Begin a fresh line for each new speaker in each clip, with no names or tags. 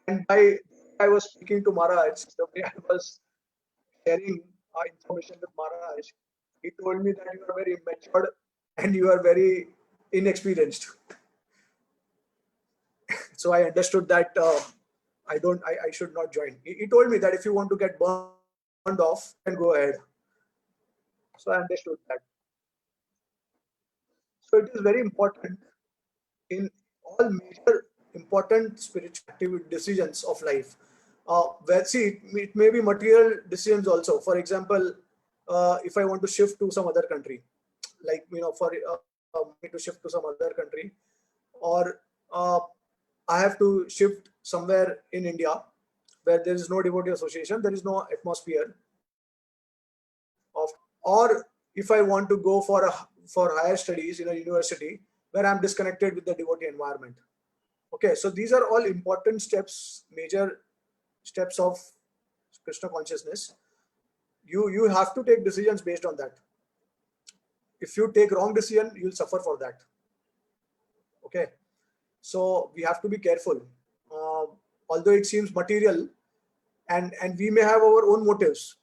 And by I was speaking to Maharaj, the way I was sharing information with Maharaj, he told me that you are very matured and you are very inexperienced. So I understood that I should not join. He told me that if you want to get burned off, then go ahead. So I understood that. So it is very important in all major important spiritual activity decisions of life. Where see it may be material decisions also. For example, if I want to shift to some other country, like for me to shift to some other country, or uh, I have to shift somewhere in India where there is no devotee association, there is no atmosphere of, or if I want to go for higher studies in a university where I'm disconnected with the devotee environment. Okay, so these are all important steps, major steps of Krishna consciousness. You have to take decisions based on that. If you take wrong decision, you'll suffer for that. Okay, so we have to be careful. Uh, Although it seems material, and we may have our own motives,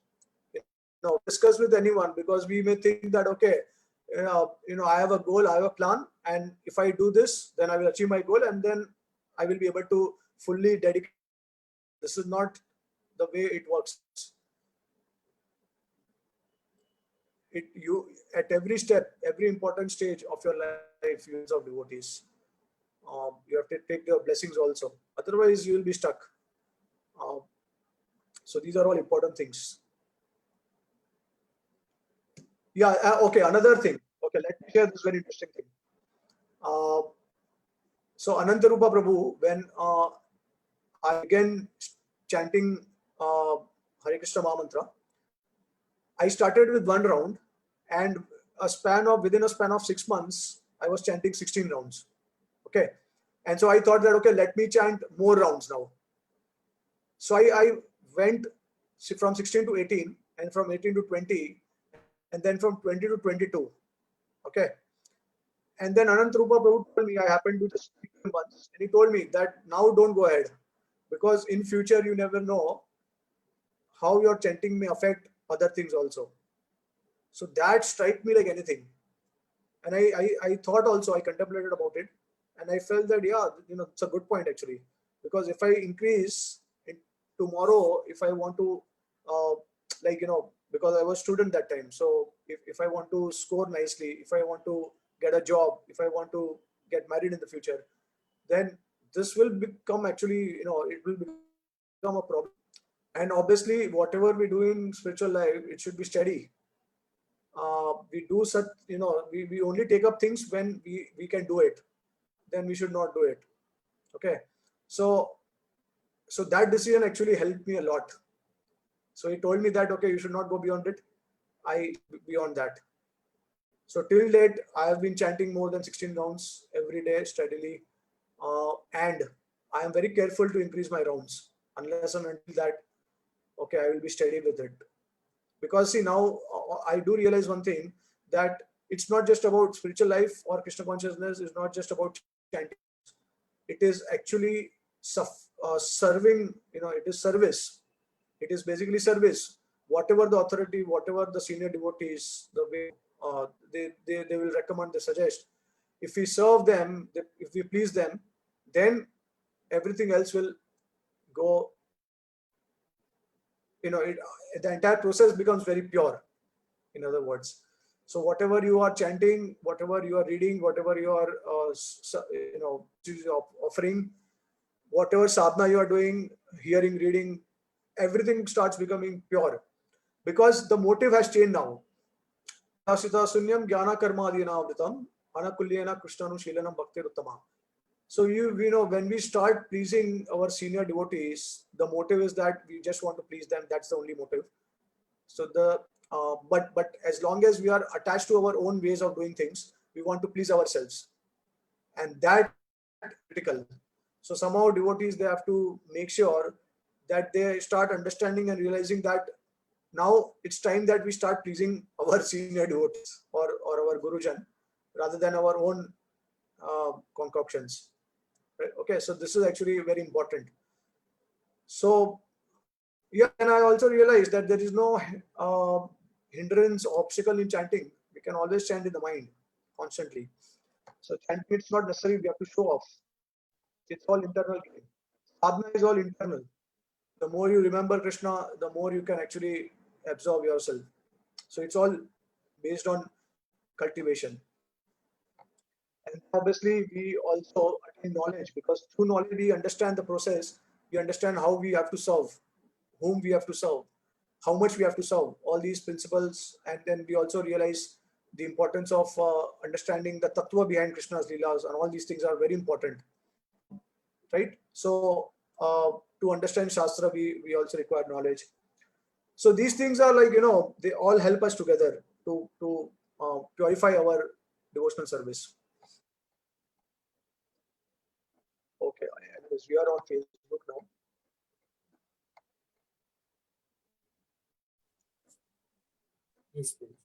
discuss with anyone, because we may think that okay, I have a goal, I have a plan, and if I do this, then I will achieve my goal, and then I will be able to fully dedicate. This is not the way it works. You at every step, every important stage of your life, you of devotees. You have to take the blessings also. Otherwise, you will be stuck. Uh, so these are all important things. Yeah. Okay. Another thing. Okay. Let me share this very interesting thing. Uh, so Anantarupa Prabhu, when I began chanting Hare Krishna Mahamantra, I started with one round, and within a span of 6 months, I was chanting 16 rounds. Okay, and so I thought that okay, let me chant more rounds now. So I went from 16 to 18, and from 18 to 20, and then from 20 to 22. Okay, and then Anantarupa Prabhu told me I happened to just once, and he told me that now don't go ahead, because in future you never know how your chanting may affect other things also. So that struck me like anything. And I thought also, I contemplated about it, and I felt that, yeah, it's a good point actually. Because if I increase in tomorrow, if I want to, because I was student that time. So if I want to score nicely, if I want to get a job, if I want to get married in the future, then this will become actually, it will become a problem. And obviously, whatever we do in spiritual life, it should be steady. We do such, we only take up things when we can do it. Then we should not do it. Okay. So that decision actually helped me a lot. So he told me that okay, you should not go beyond it. I beyond that. So till date, I have been chanting more than 16 rounds every day steadily, and I am very careful to increase my rounds unless and until that okay, I will be steady with it. Because see, now I do realize one thing, that it's not just about spiritual life or Krishna consciousness. It's not just about chanting. It is actually serving. It is service. It is basically service. Whatever the authority, whatever the senior devotees, the way they will recommend, they suggest. If we serve them, if we please them, then everything else will go. The entire process becomes very pure. In other words, so whatever you are chanting, whatever you are reading, whatever you are offering, whatever sadhana you are doing, hearing, reading, everything starts becoming pure, because the motive has changed now. Tasita sunyam jnana karma adinavritam anakulyena krishnanushilanam bhakti uttama. So when we start pleasing our senior devotees, the motive is that we just want to please them. That's the only motive. So but as long as we are attached to our own ways of doing things, we want to please ourselves, and that critical. So somehow devotees, they have to make sure that they start understanding and realizing that now it's time that we start pleasing our senior devotees, or our gurujan, rather than our own concoctions. Right? Okay, so this is actually very important. So yeah, and I also realized that there is no hindrance, obstacle in chanting. We can always chant in the mind constantly. So chanting, it's not necessary we have to show off. It's all internal gain. Sadhana is all internal. The more you remember Krishna, the more you can actually absorb yourself. So it's all based on cultivation. And obviously, we also attain knowledge, because through knowledge we understand the process. We understand how we have to serve, whom we have to serve, how much we have to serve. All these principles, and then we also realize the importance of understanding the tattva behind Krishna's leelas, and all these things are very important, right? So to understand Shastra, we also require knowledge. So these things are like, they all help us together to purify our devotional service. Okay, anyways, we are on Facebook now.
Yes, please.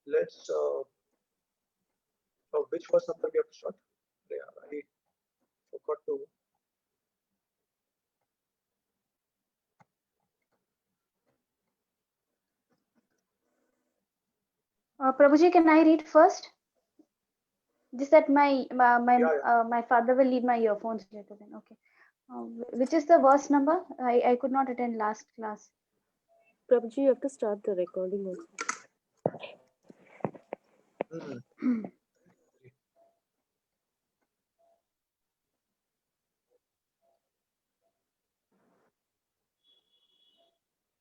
Let's which was number we have to start? Yeah, I forgot to.
Prabhuji, can I read first? Just that
Yeah, yeah.
my father will leave my earphones later. Then okay. Which is the verse number? I could not attend last class.
Prabhuji, you have to start the recording also.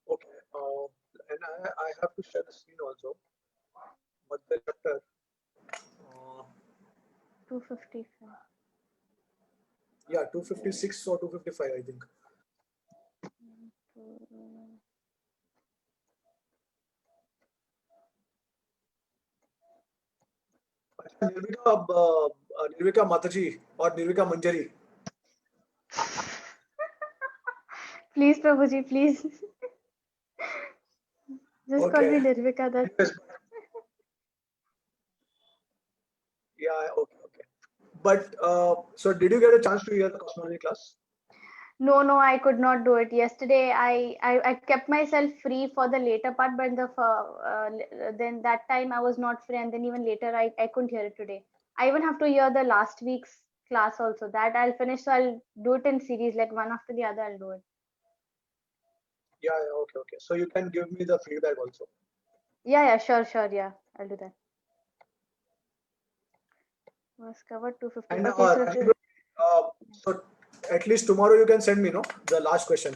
Okay. And I have to share the screen also. Madhya chapter.
255.
Yeah, 256 or 255, I think. Nirvika Mataji or Nirvika Manjari.
Please, Prabhuji, please. Just call me
Okay.
Nirvika. That's
Yes. Yeah, okay. But so did you get a chance to hear the cosmology class?
no, I could not do it. Yesterday, I kept myself free for the later part, but then that time I was not free, and then even later I couldn't hear it today. I even have to hear the last week's class also. That I'll finish, so I'll do it in series, like one after the other. I'll do it.
Yeah, okay. So you can give me the feedback also.
Yeah, sure, yeah, I'll do that. Was covered 250.
And
Okay,
so at least tomorrow you can send me, no, the last question.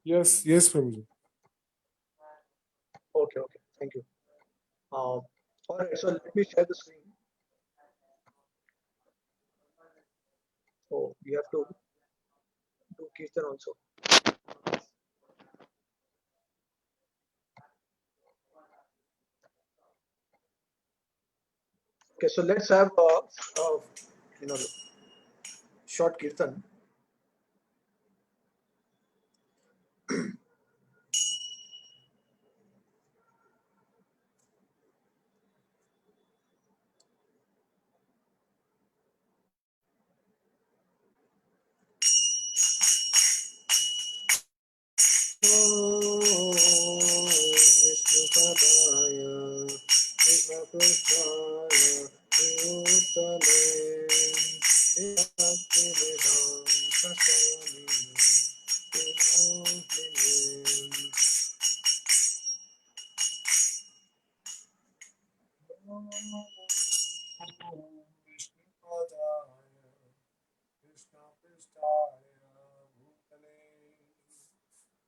Yes, Prabhuji.
Okay, thank you. All right, so let me share the screen. So we have to do Kirtan also. Okay, so let's have you know short Kirtan.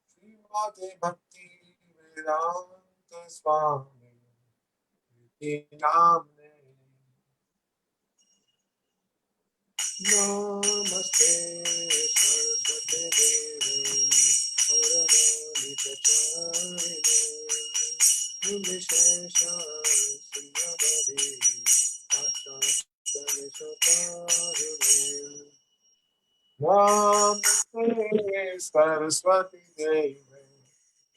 Srimati Bhakti Vedanta Swami Namne
Namaste Saraswati Devi Gauravani Pracharine Nirvishesha Sunyavadi Ashtamishotahine
Namaste Saraswati Devi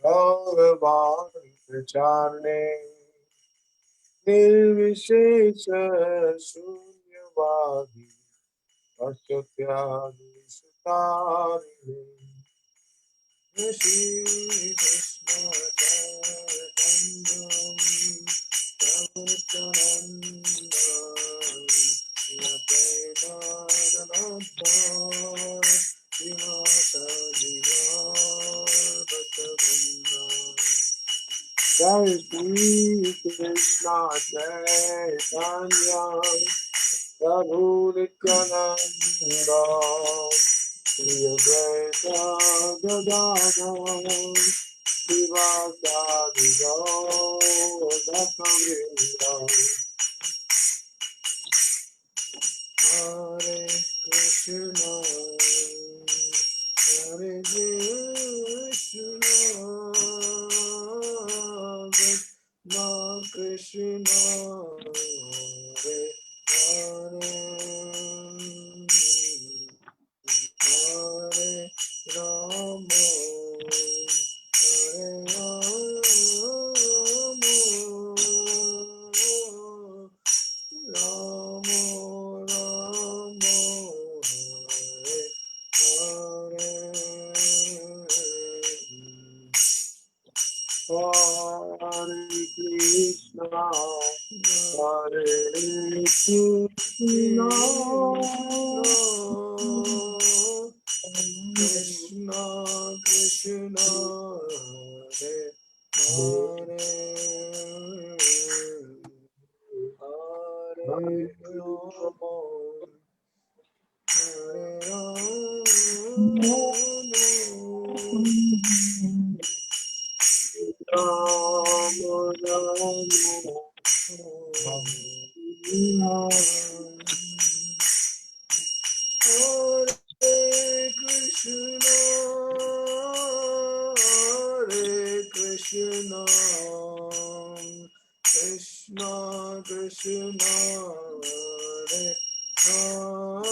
Gauravani Pracharne निर्विशेष शून्यवादी पश्चात्यादि सुतारिणे
Shri Krishna
Jai Shri Krishna Chaitanya Prabhu Nityananda Shri Advaita Gadadhar Srivasadi Dasa Vrinda
Hare Krishna Hare Krishna Hare Hare Hare Rama Hare Rama Rama Hare
Hare Krishna Hare Krishna
Krishna Krishna Hare Hare Hare Rama Hare Rama Hare Krishna, Hare Krishna, Krishna Krishna, Hare Hare,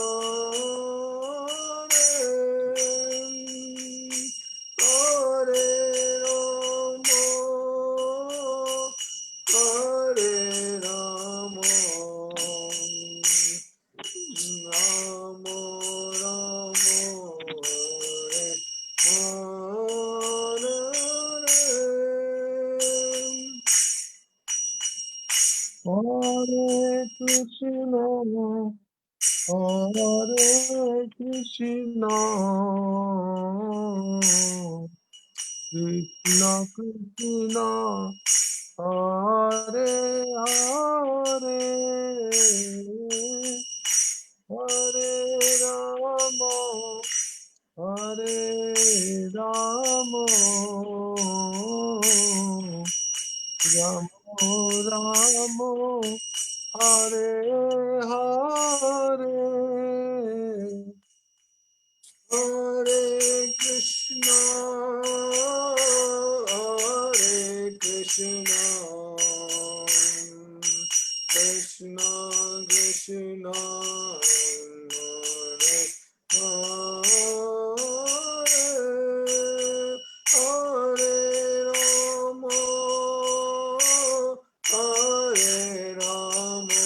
Hare Rama, Ramo Ramo Hare
Hare Krishna, Hare Krishna, Krishna Krishna, Hare Hare, Hare Rama, Hare Rama, Ramo Ramo, Hare Hare.
Hare Krishna, Hare Krishna, Krishna Krishna, Hare Rama, Hare Rama.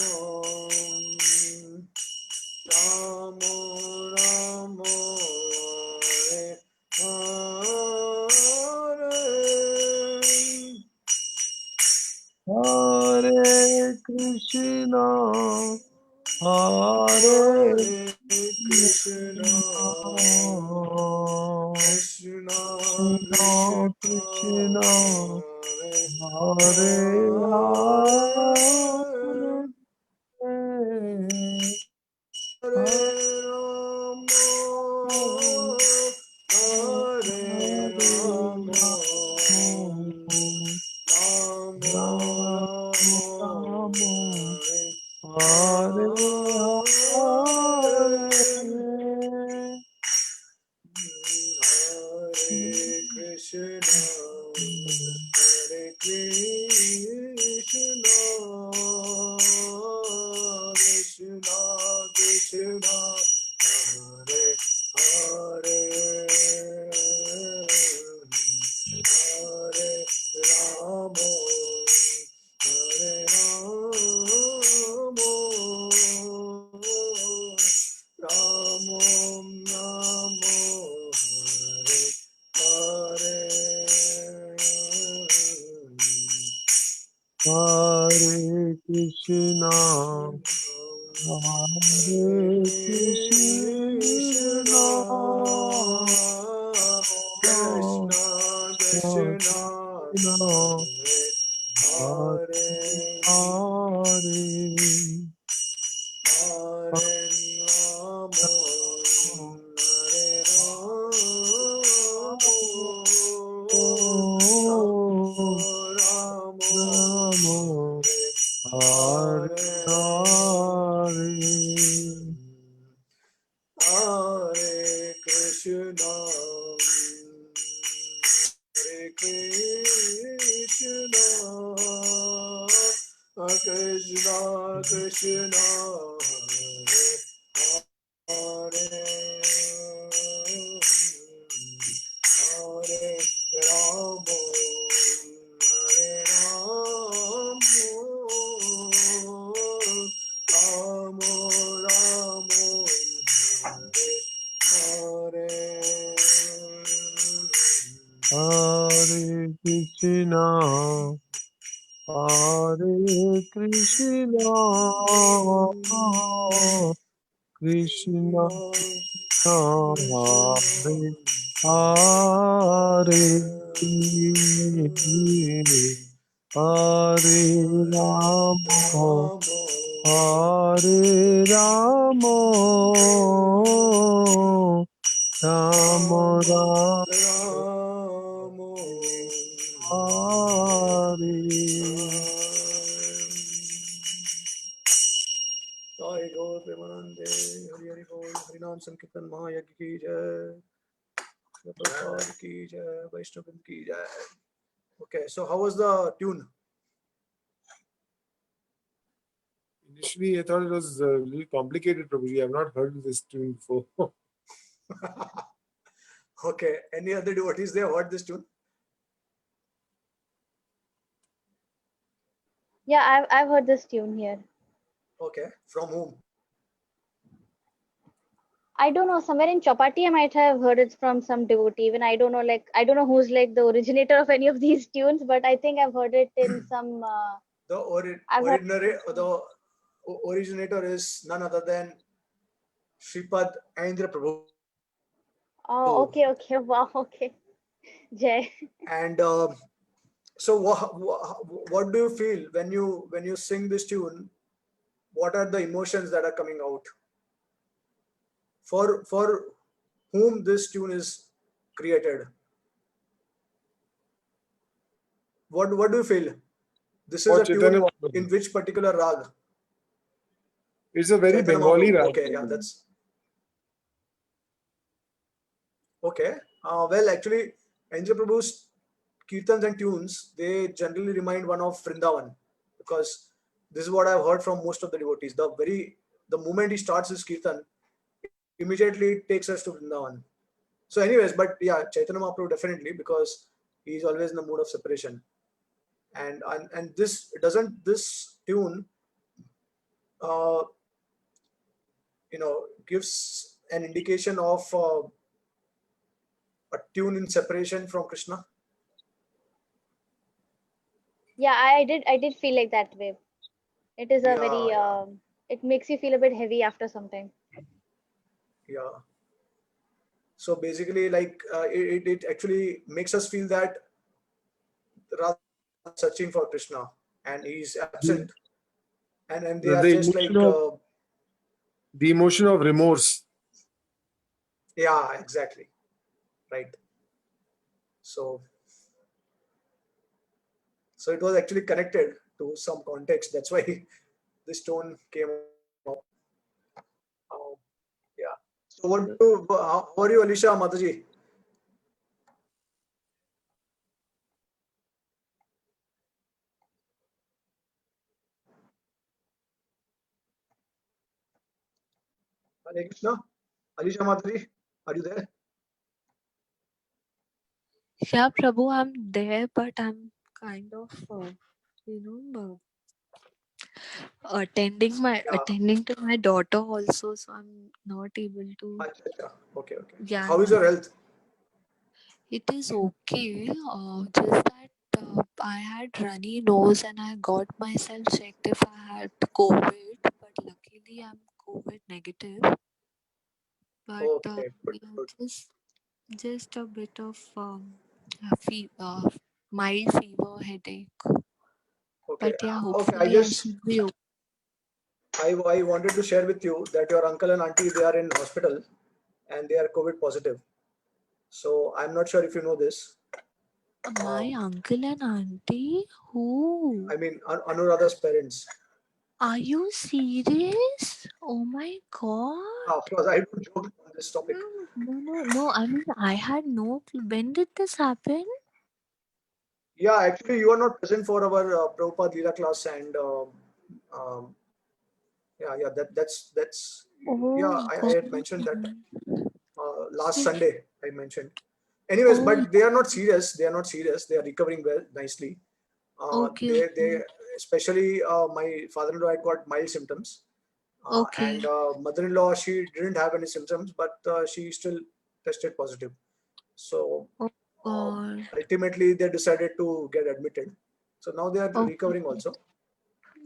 Ramo Ramo Hare
Hare Krishna, Hare
Hare Krishna
Krishna,
Krishna
Krishna
Krishna
Krishna, Hare
Hare
Hare,
Hare Ramo Hare
Hare
Ramo
Ramo,
Ramo
Ramo
Ramo
Ramo, Hare
Hare
Hare.
Hare Krishna Hare Krishna
Krishna, Hare Krishna,
Krishna Krishna
Krishna, Hare
Hare
Hare,
Hare Rama Hare Rama Rama
Ramo, Hare
Hare
Hare.
Hare Krishna Hare Krishna Krishna Krishna Hare Hare Rama Hare Rama Rama Hare
Hare Krishna, Hare Krishna, Krishna Hare Hare, Hare Rama, Hare Rama, Rama Rama,
Ramo
Hare.
Jai Gaur Premanande Hari Hari Bol Harinam Sankirtan Mahayagya ki jai Prabhupada ki jai Vaishnav ki jai. Okay, so how was the tune?
Initially, I thought it was a little complicated, Prabhuji. I have not heard this tune before.
Okay, any other devotees there heard this tune?
Yeah, I've heard this tune here.
Okay, from whom?
I don't know, somewhere in Chapati I might have heard it from some devotee. Even I don't know, like I don't know who's like the originator of any of these tunes, but I think I've heard it in some.
The
I've heard.
originator is none other than Sripad Aindra Prabhu.
Oh, okay, okay, wow, okay, Jay.
And so what do you feel when you sing this tune? What are the emotions that are coming out? For whom this tune is created? What do you feel? This is
For
a
Chaitanya
tune
Mahaprabhu.
in which particular rag?
It's a very
Chaitanya
Bengali
Mahaprabhu.
rag.
Okay, yeah, that's okay. Well, actually, Indra Prabhu's kirtans and tunes, they generally remind one of Vrindavan, because this is what I've heard from most of the devotees. The moment he starts his kirtan, immediately it takes us to Vrindavan. So, anyways, but yeah, Chaitanya Mahaprabhu definitely, because he's always in the mood of separation. And this doesn't this tune uh, gives an indication of a tune in separation from Krishna.
Yeah, I did feel like that way. It is a very
Yeah,
it makes you feel a bit heavy after some time.
yeah. So basically, like it actually makes us feel that Radha is searching for Krishna and he's absent,
The,
and they are
the
just
emotion
like
of the emotion of remorse.
yeah, exactly, right. So so it was actually connected to some context. That's why this tone came up. Um, yeah. So what do you, how are you, Alisha Mataji? Hare Krishna. Alisha Mataji, are you there?
Yeah, Prabhu, I'm there, but I'm kind of, you know,
Yeah.
attending to my daughter also, so I'm not able to.
Acha, acha. Okay, okay.
Yeah,
How is your health?
it is okay. Just that I had runny nose and I got myself checked if I had COVID, but luckily I'm COVID negative. But
Okay, good,
yeah,
good.
just a bit of mild fever, headache.
Okay,
But yeah,
okay. I
hopefully I
just
should be okay.
I wanted to share with you that your uncle and auntie, they are in hospital and they are COVID positive. So I'm not sure if you know this.
My
Um,
uncle and auntie? Who?
I mean, Anuradha's parents.
Are you serious? Oh my god.
Of course, I don't joke on this topic.
No. I mean, I had no clue. When did this happen?
Yeah, actually, you are not present for our Prabhupada Lila class, and um, yeah. That's yeah.
Oh
I
god.
had mentioned that last
Okay.
Sunday. I mentioned. Anyways,
Oh,
but they are not serious. They are not serious. They are recovering well, nicely.
okay,
They
okay.
especially my father-in-law had got mild symptoms, and
Okay.
mother-in-law, she didn't have any symptoms, but she still tested positive. So
Oh god.
ultimately, they decided to get admitted. So now they are
Okay.
recovering also.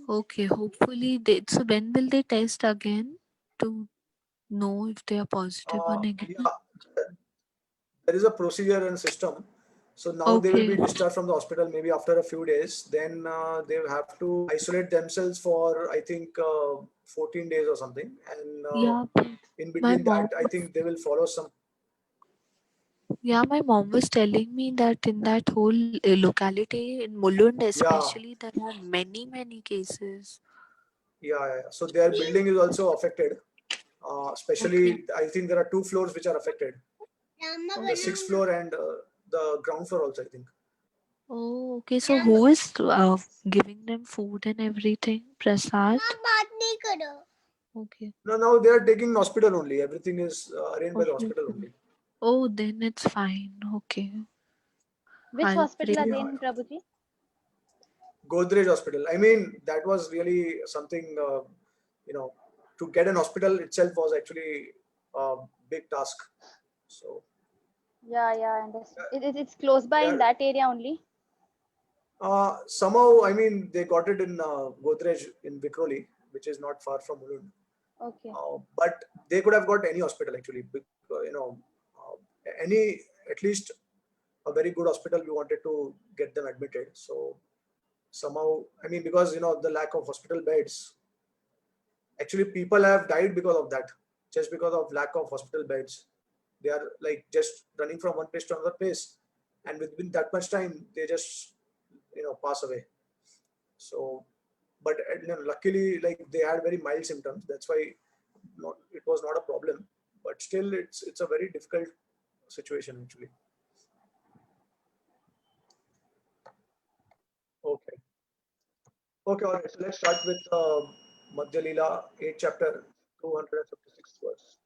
Okay. Hopefully they, so when will they test again to know if they are positive or negative?
Yeah, there is a procedure and system. So now they will be
Okay.
discharged from the hospital maybe after a few days. Then they have to isolate themselves for I think 14 days or something. And
Yeah, but
in
my
between
mom
that, I think they will follow some.
Yeah, my mom was telling me that in that whole locality in Mulund,
Yeah,
especially, there are many cases.
yeah. So their building is also affected.
Okay.
Especially, I think there are two floors which are affected. The
Okay.
sixth floor and the ground floor also, I think.
Oh, okay. So who is giving them food and everything? Prasad? Okay.
No, now they are taking hospital only. Everything is arranged by the
Okay.
hospital
Okay.
only.
Oh, then it's fine. Okay.
Which
I'll
hospital
pray.
Yeah,
again,
yeah.
Prabhuji?
Godrej Hospital. I mean, that was really something. You know, to get an hospital itself was actually a big task. So
Yeah, I understand. It's close by
they
in
are
that area only.
somehow. I mean, they got it in Godrej in Vikroli, which is not far from Mulund.
Okay.
But they could have got any hospital actually. Any at least a very good hospital. We wanted to get them admitted. So somehow, I mean, because the lack of hospital beds. Actually, people have died because of that, just because of lack of hospital beds. They are like just running from one place to another place, and within that much time, they just pass away. So, but luckily, like they had very mild symptoms. That's why it was not a problem. But still, it's a very difficult situation actually. Okay, okay, all right. So let's start with Madhya Lila 8 chapter 256 verse.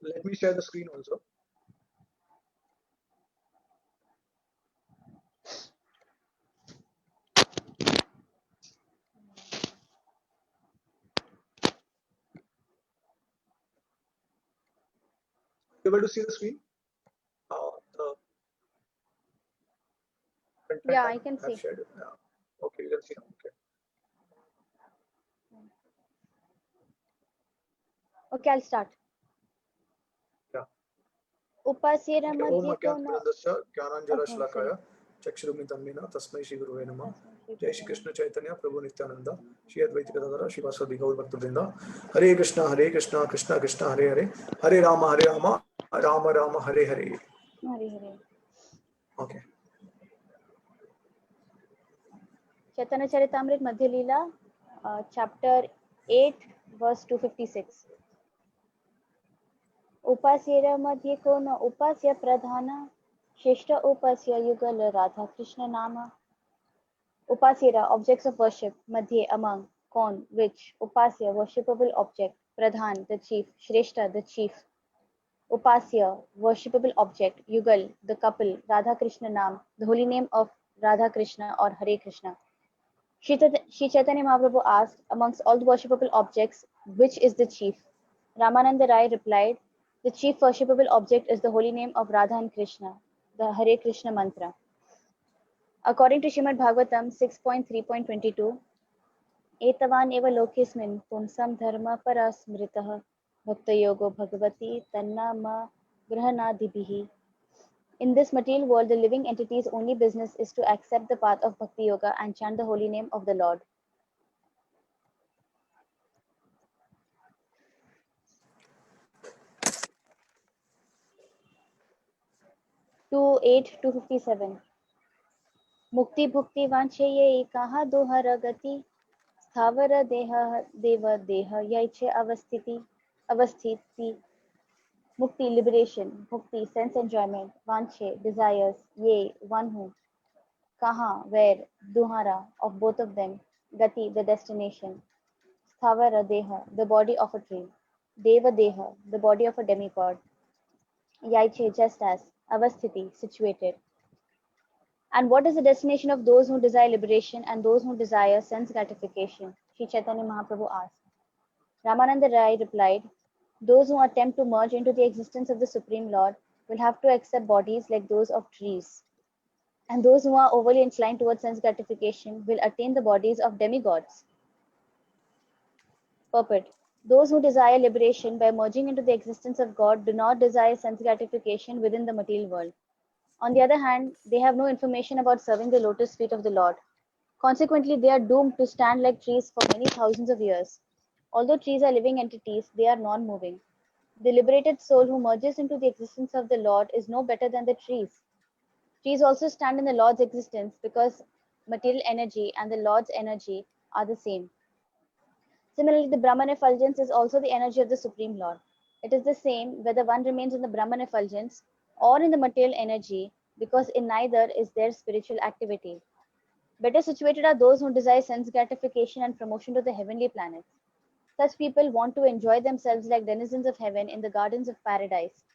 Let me share the screen also. You able to see the screen? The content
Yeah,
I
I can
have
see.
shared. Yeah. Okay, you can see now. Okay.
Okay, I'll start.
Yeah.
Upasira
Okay. Om
madhye kono.
Ajnanatimirandasya Jnananjana
Oh,
Shalakaya
sorry.
Chakshurumitannina Tasmai Shri Gurave Namah.
That's my
Jai
favorite
Shri
one.
Krishna Chaitanya Prabhu Nityananda Shri Advaita Gadadhara Shivasadi Gaur Bhaktavrinda Hare Krishna Hare Krishna Krishna Krishna Hare Hare Hare Rama Rama Rama Hare Hare.
Hare Hare.
Okay.
Chaitanya Charitamrit Madhya Lila, chapter 8, verse 256. उपास्येर मध्ये को न उपास्य प्रधान श्रेष्ठ उपास्य युगल राधा कृष्ण नाम Upasira, objects of worship, Madhye, among, Kon, which, Upasya, worshipable object, Pradhan, the chief, Shrestha, the chief, Upasya, worshipable object, Yugal, the couple, Radha Krishna Nam, the holy name of Radha Krishna or Hare Krishna. Shri Chaitanya Mahaprabhu asked, amongst all the worshipable objects, which is the chief? Ramananda Rai replied, the chief worshipable object is the holy name of Radha and Krishna. the Hare Krishna mantra. According to Srimad Bhagavatam 6.3.22, एतवान् एव लोकेऽस्मिन् पुंसां धर्म परस्मृतः भक्तयोगो भगवति तन्नाम गृह्णादिभिः. In this material world, the living entity's only business is to accept the path of Bhakti Yoga and chant the holy name of the Lord. 2.8-257 मुक्ति भुक्ति वांछेये कहा दोहर गति स्थावर देह देव देह यैचे अवस्थिति mukti liberation bhukti sense enjoyment vanche desires ye one who kaha where duhara of both of them gati the destination sthavara deha the body of a tree deva deha the body of a demigod yaiche just as avasthiti situated. And what is the destination of those who desire liberation and those who desire sense gratification? Sri Chaitanya Mahaprabhu asked. Ramananda Rai replied, those who attempt to merge into the existence of the Supreme Lord will have to accept bodies like those of trees. And those who are overly inclined towards sense gratification will attain the bodies of demigods. Purport. Those who desire liberation by merging into the existence of God do not desire sense gratification within the material world. On the other hand, they have no information about serving the lotus feet of the Lord. Consequently, they are doomed to stand like trees for many thousands of years. Although trees are living entities, they are non-moving. The liberated soul who merges into the existence of the Lord is no better than the trees. Trees also stand in the Lord's existence because material energy and the Lord's energy are the same. Similarly, the Brahman effulgence is also the energy of the Supreme Lord. It is the same whether one remains in the Brahman effulgence or in the material energy, because in neither is there spiritual activity. Better situated are those who desire sense gratification and promotion to the heavenly planets. Such people want to enjoy themselves like denizens of heaven in the gardens of paradise.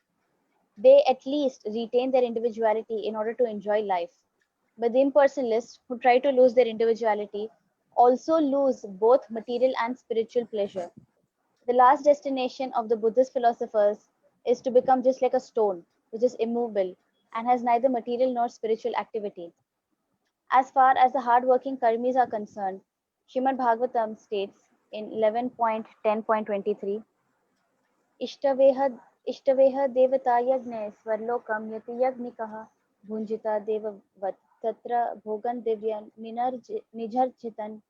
They at least retain their individuality in order to enjoy life. But the impersonalists who try to lose their individuality also lose both material and spiritual pleasure. The last destination of the Buddhist philosophers is to become just like a stone, which is immovable and has neither material nor spiritual activity. As far as the hard-working karmis are concerned, Srimad Bhagavatam states in 11.10.23, इष्टवेह देवता यज्ञे स्वर्लोकम यति यज्ञिकः भुञ्जिता देववत् तत्र भोगन दिव्यं निजर्जितन्.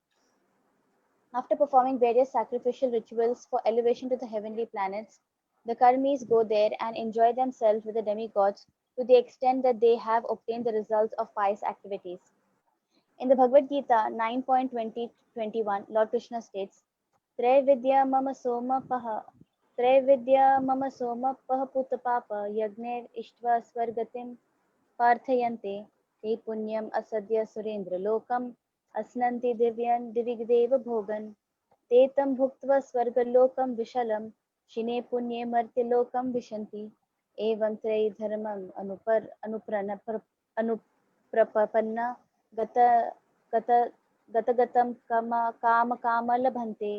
After performing various sacrificial rituals for elevation to the heavenly planets, the karmis go there and enjoy themselves with the demigods to the extent that they have obtained the results of pious activities. In the Bhagavad Gita 9.20-21, Lord Krishna states, Traividya mama soma paha Traividya mama soma paha putapapa yagner ishtva swargatim parthayante te punyam asadya surendra lokam asnanti divyan divigdeva bhogan te tam bhuktva swargalokam vishalam shine punye martya lokam vishanti evam trei dharmam anuprapanna gata gata gatagatam kama labhante.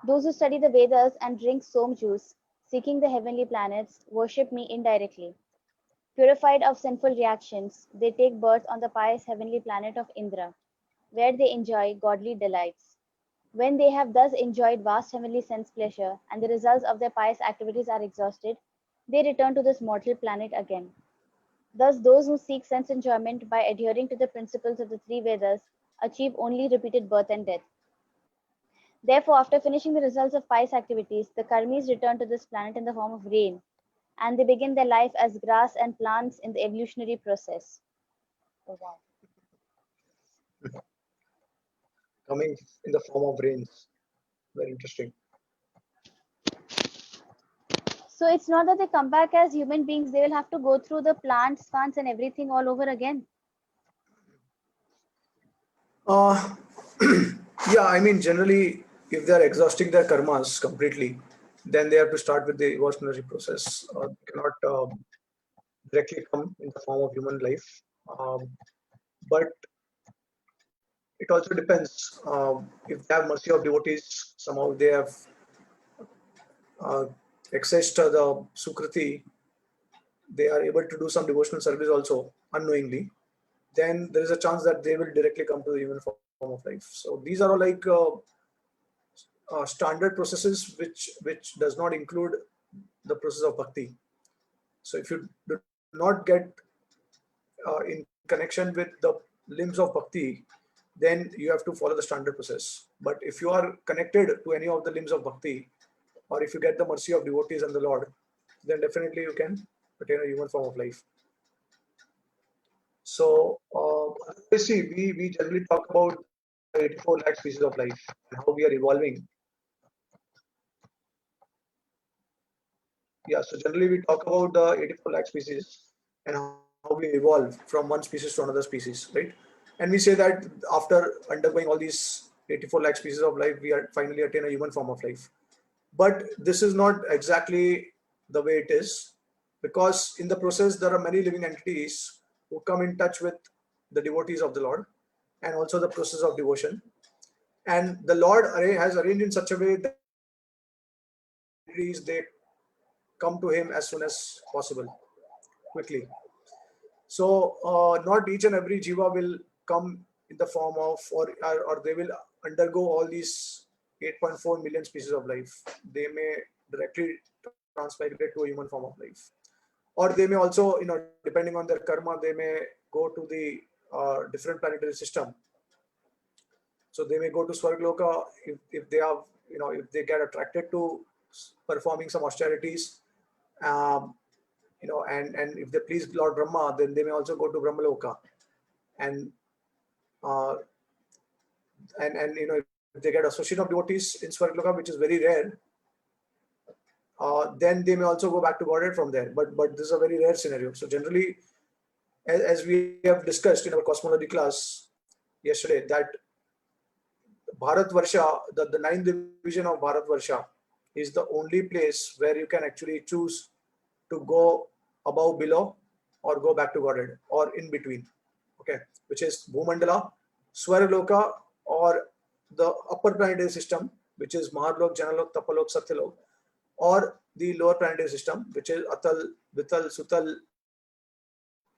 Those who study the Vedas and drink som juice, seeking the heavenly planets, worship me indirectly. Purified of sinful reactions, they take birth on the pious heavenly planet of Indra, where they enjoy godly delights. When they have thus enjoyed vast heavenly sense pleasure and the results of their pious activities are exhausted, they return to this mortal planet again. Thus, those who seek sense enjoyment by adhering to the principles of the three Vedas achieve only repeated birth and death. Therefore, after finishing the results of pious activities, the karmis return to this planet in the form of rain, and they begin their life as grass and plants in the evolutionary process. Oh, wow.
Coming in the form of rains. Very interesting.
So it's not that they come back as human beings, they will have to go through the plants, plants, and everything all over again.
Uh, yeah, I mean, generally, if they are exhausting their karmas completely, then they have to start with the evolutionary process. They cannot directly come in the form of human life. But it also depends. If they have mercy of devotees, somehow they have uh, accessed the Sukriti, they are able to do some devotional service also unknowingly, then there is a chance that they will directly come to the human form of life. So these are all like standard processes which does not include the process of bhakti. So if you do not get in connection with the limbs of bhakti, then you have to follow the standard process. But if you are connected to any of the limbs of bhakti, or if you get the mercy of devotees and the Lord, then definitely you can attain a human form of life. So, see, we generally talk about the 84 lakh species of life and how we are evolving. Yeah, so generally we talk about the 84 lakh species and how we evolve from one species to another species, right? And we say that after undergoing all these 84 lakh species of life, we are finally attain a human form of life. But this is not exactly the way it is, because in the process there are many living entities who come in touch with the devotees of the Lord, and also the process of devotion. And the Lord has arranged in such a way that these living entities, they come to him as soon as possible, quickly. So not each and every jiva will come in the form of, or they will undergo all these 8.4 million species of life. They may directly transmigrate to a human form of life, or they may also, depending on their karma, they may go to the different planetary system. So they may go to Swargloka if they have, if they get attracted to performing some austerities, um, and if they please Lord Brahma, then they may also go to Brahmaloka, and uh, if they get association of devotees in Swargloka, which is very rare, then they may also go back to Godhead from there. But this is a very rare scenario. So generally, as we have discussed in our cosmology class yesterday, that Bharatvarsha, the ninth division of Bharatvarsha, is the only place where you can actually choose to go above, below, or go back to Godhead, or in between. Okay, which is Bhumandala, Swaraloka, or the upper planetary system, which is Maharlok, Janalok, Tapalok, Satyalok, or the lower planetary system, which is Atal, Vital, Sutal,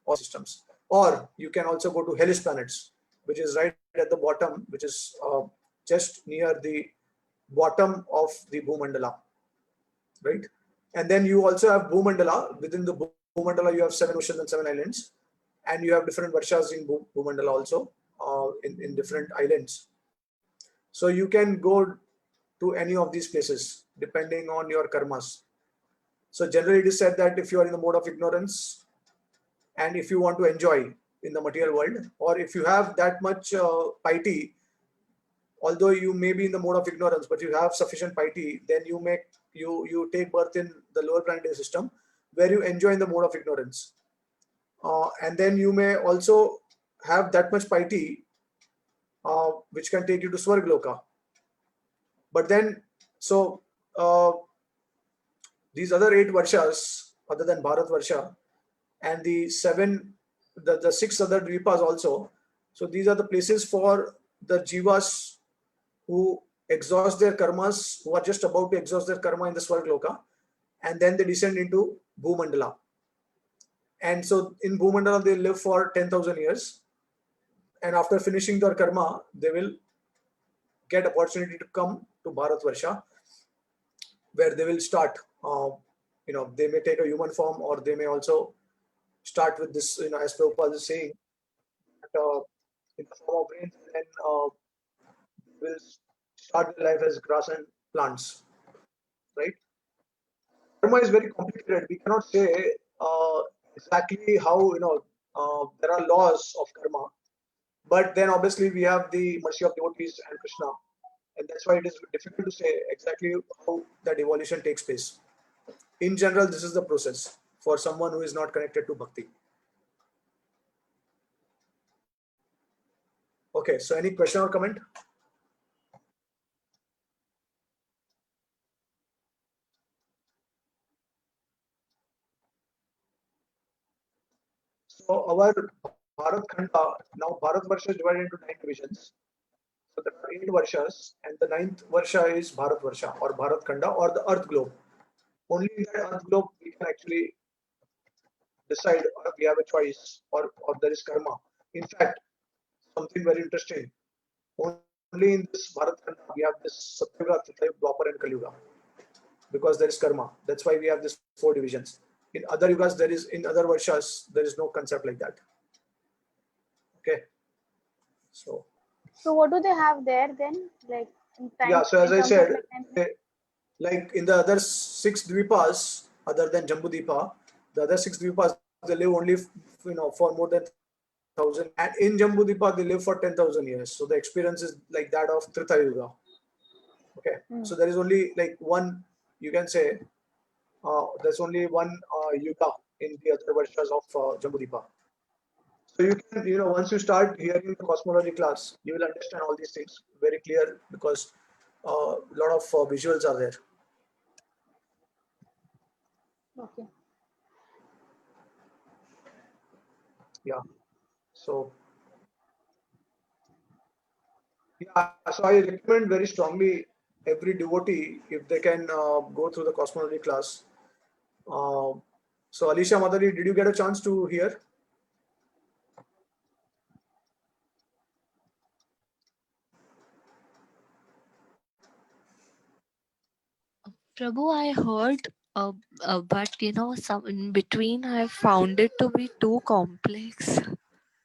all these systems. Or you can also go to hellish planets, which is right at the bottom, which is just near the bottom of the Bhumandala, right? And then you also have Bhumandala. Within the Bhumandala, you have 7 oceans and 7 islands, and you have different varshas in Bhumandala also, in different islands. So you can go to any of these places depending on your karmas. So generally it is said that if you are in the mode of ignorance, and if you want to enjoy in the material world, or if you have that much piety, although you may be in the mode of ignorance, but you have sufficient piety, then you take birth in the lower planetary system, where you enjoy in the mode of ignorance, and then you may also have that much piety, which can take you to Swargloka. But then, so these other 8 varshas, other than Bharat Varsha, and the 6 other dvipas also. So these are the places for the jivas who exhaust their karmas, who are just about to exhaust their karma in the Swargloka, and then they descend into Bhumandala. And so in Bhumandala, they live for 10,000 years. And after finishing their karma, they will get opportunity to come to Bharatvarsha, where they will start, they may take a human form, or they may also start with this, as Prabhupada is saying, that, in the form of rain, and then will start their life as grass and plants, right? Karma is very complicated. We cannot say exactly how, there are laws of karma, but then obviously we have the mercy of devotees and Krishna, and that's why it is difficult to say exactly how that evolution takes place. In general, this is the process for someone who is not connected to bhakti. Okay, so any question or comment? So our Bharat Khanda, now Bharat Varsha is divided into 9 divisions. So there are 8 Varshas, and the 9th Varsha is Bharat Varsha, or Bharat Khanda, or the Earth globe. Only in that Earth globe we can actually decide or we have a choice or there is karma. In fact, something very interesting. Only in this Bharat Khanda we have this Satyuga, Treta, Dwapar, and Kaliyuga because there is karma. That's why we have these four divisions. In other yugas, in other varshas, there is no concept like that. Okay, so
So what do they have there then? Like in
yeah.
time,
So as
in
I
terms of
said,
like time.
like in the other six dvipas, other than Jambudvipa, the other six dvipas they live only for more than 1,000 years, and in Jambudvipa they live for 10,000 years. So the experience is like that of Trita Yuga. Okay, so there is only like one, you can say, there's only one yuga in the other versions of Jambudvipa. So you can, once you start hearing the cosmology class, you will understand all these things very clear because a lot of visuals are there.
Okay.
Yeah. So yeah. So I recommend very strongly every devotee if they can go through the cosmology class. Uh, so Alicia Madhuri, did you get a chance to hear?
Prabhu, I heard, but some in between I found it to be too complex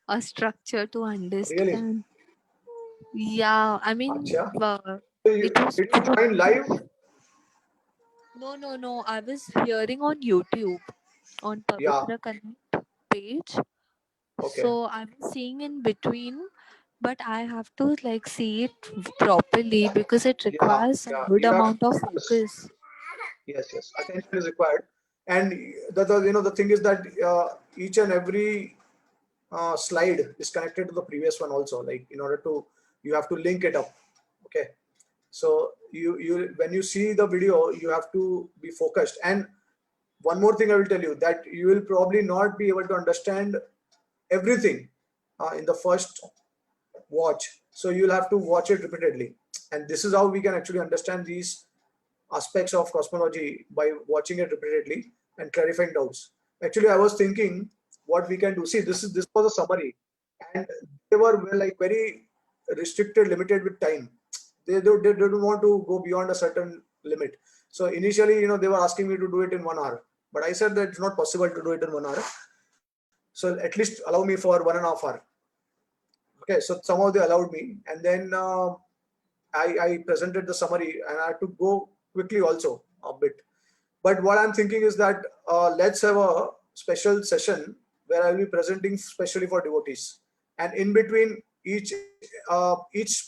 a structure to
Really?
understand. Yeah, I mean,
Acha. So
it was
did you join live?
too. No. I was hearing on YouTube on
Yeah.
Pavitra Connect page.
Okay.
So I was seeing in between, but I have to like see it properly because it
Yeah.
requires a
Yeah.
good
You have
amount of
focus.
focus.
Yes. Attention is required, and the thing is that each and every slide is connected to the previous one also. Like in order to, you have to link it up. Okay. So you when you see the video, you have to be focused. And one more thing I will tell you that you will probably not be able to understand everything in the first watch. So you'll have to watch it repeatedly, and this is how we can actually understand these aspects of cosmology by watching it repeatedly and clarifying doubts. Actually, I was thinking what we can do. See, this was a summary, and they were like very restricted, limited with time. They don't want to go beyond a certain limit. So initially, they were asking me to do it in 1 hour, but I said that it's not possible to do it in 1 hour. So at least allow me for 1.5 hours. Okay, so somehow they allowed me, and then I presented the summary, and I had to go quickly also a bit. But what I'm thinking is that let's have a special session where I'll be presenting specially for devotees, and in between each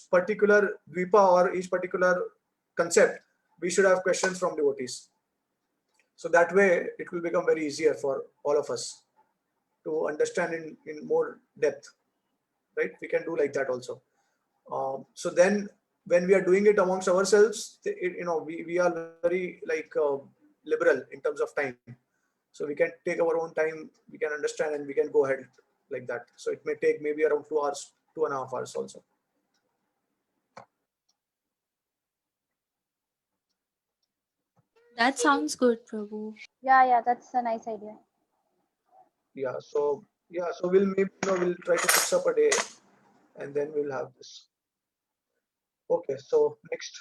particular dvipa or each particular concept, we should have questions from devotees. So that way, it will become very easier for all of us to understand in more depth. Right? We can do like that also. So then, when we are doing it amongst ourselves, we are very like liberal in terms of time. So we can take our own time, we can understand, and we can go ahead like that. So it may take maybe around 2 hours, 2.5 hours also.
That sounds good, Prabhu.
Yeah, that's a nice idea.
Yeah. So we'll maybe we'll try to fix up a day, and then we'll have this. Okay. So next.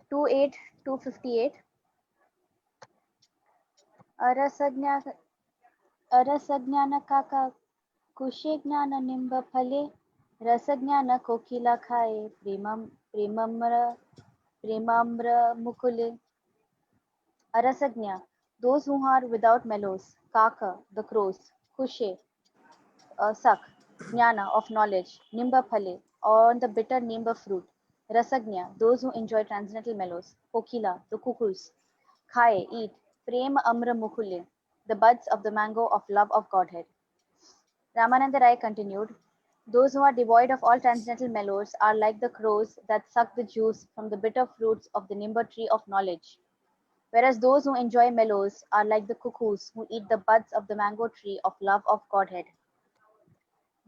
28258. अरसज्ञा अरसज्ञानकाका Kushe ज्ञाननिम्बफले रसज्ञानकोकिलाखाये प्रेमम्र प्रेमाम्रमुकुले. Arasagna, those who are without mellows. Kaka, the crows. Kushe, suck. Jnana, of knowledge. Nimba phale, on the bitter nimba fruit. Rasagna, those who enjoy transcendental mellows. Kokila, the cuckoos. Khaye, eat. Prema amra mukule, the buds of the mango of love of Godhead. Ramananda Rai continued, those who are devoid of all transcendental mellows are like the crows that suck the juice from the bitter fruits of the nimba tree of knowledge. Whereas those who enjoy mellows are like the cuckoos who eat the buds of the mango tree of love of Godhead.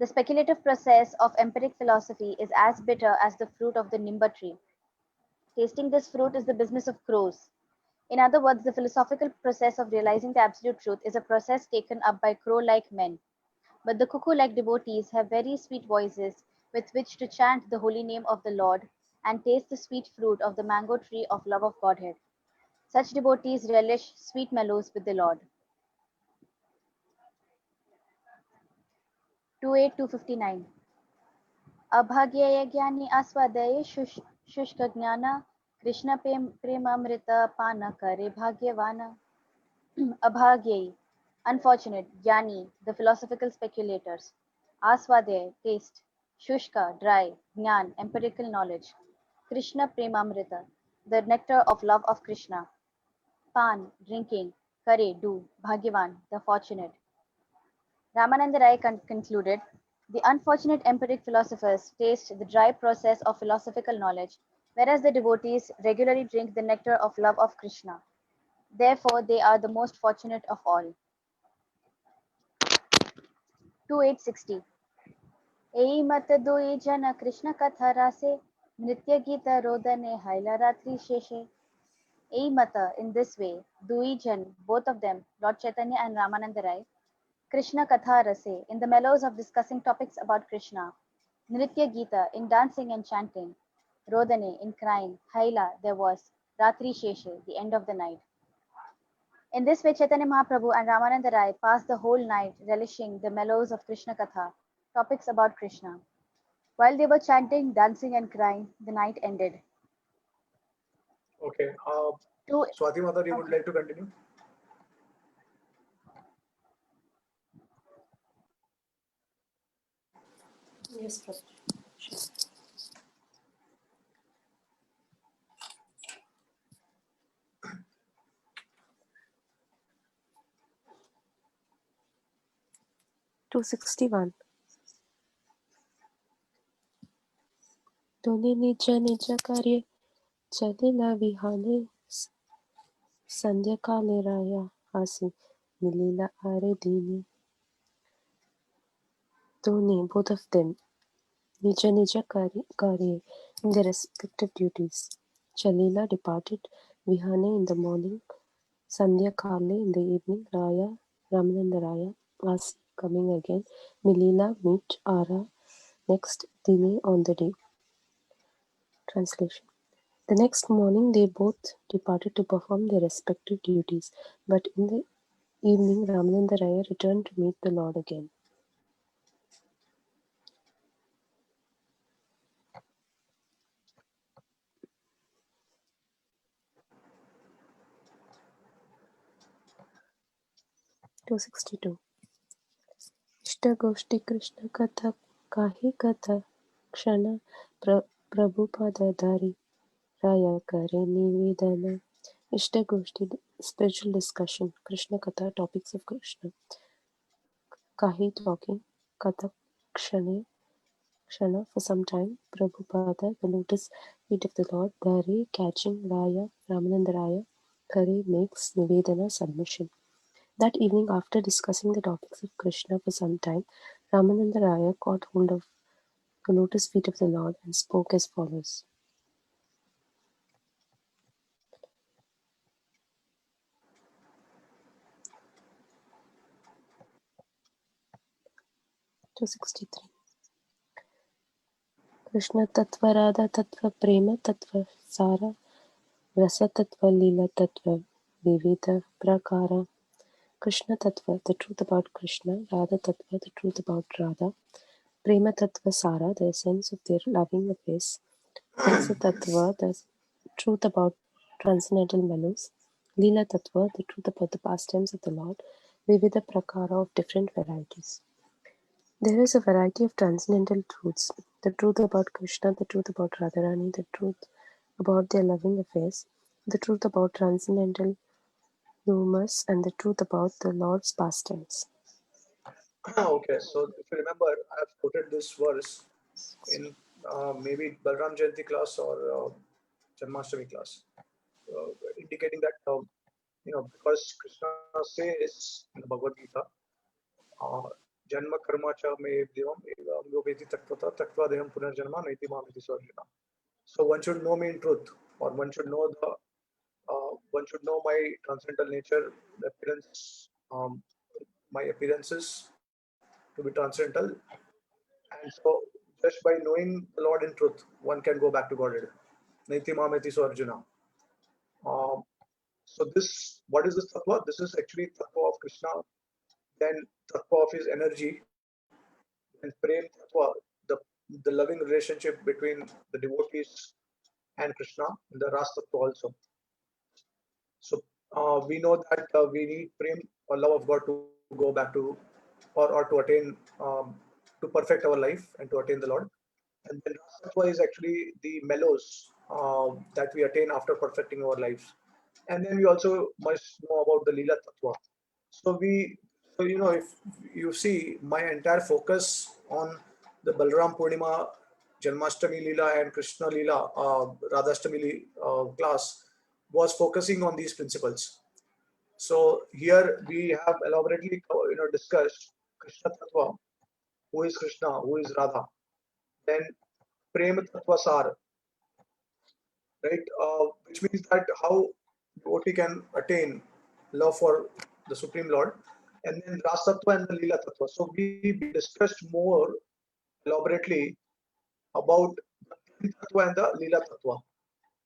The speculative process of empiric philosophy is as bitter as the fruit of the nimba tree. Tasting this fruit is the business of crows. In other words, the philosophical process of realizing the absolute truth is a process taken up by crow-like men. But the cuckoo-like devotees have very sweet voices with which to chant the holy name of the Lord and taste the sweet fruit of the mango tree of love of Godhead. Such devotees relish sweet mellows with the Lord. 28259. अभाग्यय ज्ञानी आस्वादये शुष्क ज्ञान कृष्ण प्रेमामृत पान करे भाग्यवान. Abhagyai, unfortunate, Jnani, the philosophical speculators, Aswadhyay, taste, Shushka, dry, Jnan, empirical knowledge, Krishna Premamrita, the nectar of love of Krishna, Pan, drinking, Kare, do, Bhagyavan, the fortunate. Ramananda Rai concluded, the unfortunate empiric philosophers taste the dry process of philosophical knowledge, whereas the devotees regularly drink the nectar of love of Krishna. Therefore, they are the most fortunate of all. 2860. एई मत दुई जन कृष्ण कथा रासे नृत्य गीत रोदने हाइला रात्रि शेषे. Ei mata, in this way, Dui Jan, both of them, Lord Chaitanya and Ramananda Rai, Krishna Katha Rase, in the mellows of discussing topics about Krishna, Nritya Gita, in dancing and chanting, Rodane, in crying, Haila, there was, Ratri Sheshe, the end of the night. In this way, Chaitanya Mahaprabhu and Ramananda Rai passed the whole night relishing the mellows of Krishna Katha, topics about Krishna. While they were chanting, dancing, and crying, the night ended.
Okay.
Two,
Swati Mata, you would
okay.
like to continue?
Yes, Prabhu. Sure.
Two 61. दोन्ही निज निज कार्य चलिला विहाने संध्याकाले राया आसी मिलिला आरे दीनी. दोन्ही, both of them, Nija Nija Karye, in their respective duties. Chalila departed, Vihane in the morning, Sandhya Kale in the evening, Raya, Ramananda Raya, Asi coming again, Milila meet Ara next Dine on the day. Translation. The next morning they both departed to perform their respective duties, but in the evening Ramananda Raya returned to meet the Lord again. Two 62. इष्टगोष्ठी Krishna कथा काही कथा क्षण प्रभुपदाधारी राया करे निवेदन. Ishtagosthi, spiritual discussion, Krishna Katha, topics of Krishna. Kahi, talking, Katha, Kshana, for some time, Prabhupada, the lotus feet of the Lord, Dhari, catching, Raya, Ramananda Raya, Kare, makes Nivedana, submission. That evening, after discussing the topics of Krishna for some time, Ramananda Raya caught hold of the lotus feet of the Lord and spoke as follows. Two 63. Krishna Tattva Radha Tattva Prema Tattva Sara Rasa Tattva Lila Tattva Vivida Prakara. Krishna Tattva, the truth about Krishna, Radha Tattva, the truth about Radha, Prema Tattva Sara, the essence of their loving affairs, Rasa Tattva, the truth about transcendental mellows, Lila Tattva, the truth about the pastimes of the Lord, Vivida Prakara, of different varieties. There is a variety of transcendental truths, the truth about Krishna, the truth about Radharani, the truth about their loving affairs, the truth about transcendental humors, and the truth about the Lord's pastimes.
Okay. So if you remember, I have quoted this verse in maybe Balram Jayanti class or Janmashtami class, indicating that because Krishna says in the Bhagavad Gita, Janma karma cha me devam eva yogeti taktvata taktva deham punarjanma naiti mamiti swarjana. So one should know me in truth, or one should know the one should know my transcendental nature, appearance, my appearances to be transcendental. And so, just by knowing the Lord in truth, one can go back to Godhead. Naiti Mameti so Arjuna. Um, so this, what is this tattva? This is actually tattva of Krishna, then tattva of his energy, then prem tattva, the the loving relationship between the devotees and Krishna, and the Ras tattva also. So we know that we need prem or love of God to go back to, or to attain, to perfect our life and to attain the Lord. And then Ras tattva is actually the mellows that we attain after perfecting our lives. And then we also must know about the Lila tattva. So if you see, my entire focus on the Balram Purnima, Janmashtami Lila and Krishna Lila, Radhashtami class was focusing on these principles. So here we have elaborately discussed Krishna Tattva, who is Krishna, who is Radha, then Prema Tattva Sar, right? Which means that how devotee can attain love for the Supreme Lord, and then Rasa Tattva and the Lila Tattva. So we discussed more elaborately about the Prem Tattva and the Lila Tattva,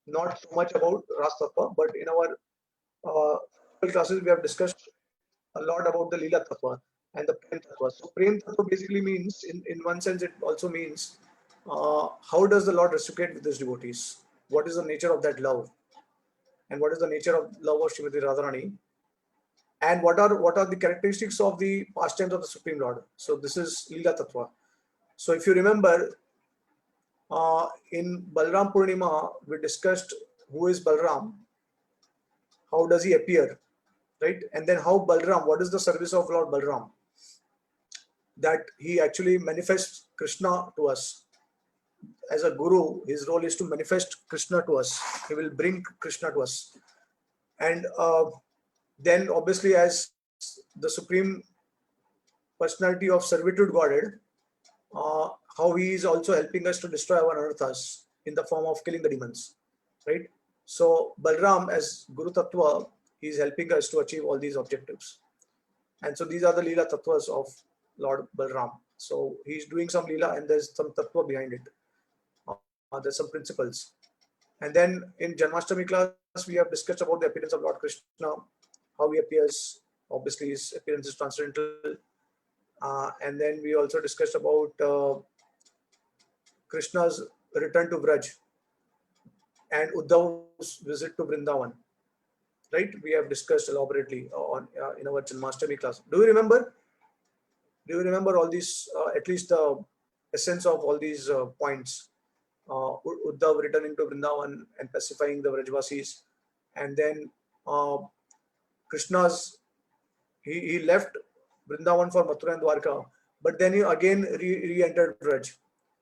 not so much about Rasa Tattva, but in our classes we have discussed a lot about the Lila Tattva and the Prem Tattva. So Prem Tattva basically means, in one sense, it also means how does the Lord reciprocate with his devotees? What is the nature of that love? And what is the nature of love of Srimati Radharani? And what are the characteristics of the pastimes of the Supreme Lord? So this is Lila Tattva. So if you remember, in Balram Purnima, we discussed who is Balram, how does he appear, right? And then how Balram, what is the service of Lord Balram? That he actually manifests Krishna to us. As a guru, his role is to manifest Krishna to us. He will bring Krishna to us. And then obviously, as the Supreme Personality of Servitude Godhead, how he is also helping us to destroy our anarthas in the form of killing the demons, right? So Balram as Guru Tattva, he is helping us to achieve all these objectives. And so these are the Leela Tattvas of Lord Balram. So he's doing some Leela and there's some Tattva behind it. There's some principles. And then in Janmashtami class, we have discussed about the appearance of Lord Krishna, how he appears. Obviously, his appearance is transcendental. And then we also discussed about Krishna's return to Vraj and Uddhav's visit to Vrindavan. Right? We have discussed elaborately on in our Janmashtami class. Do you remember? Do you remember all these, at least the essence of all these points? Uddhav returning to Vrindavan and pacifying the Vrajvasis. And then Krishna's, he left Vrindavan for Mathura and Dwarka, but then he again re-entered Vraj.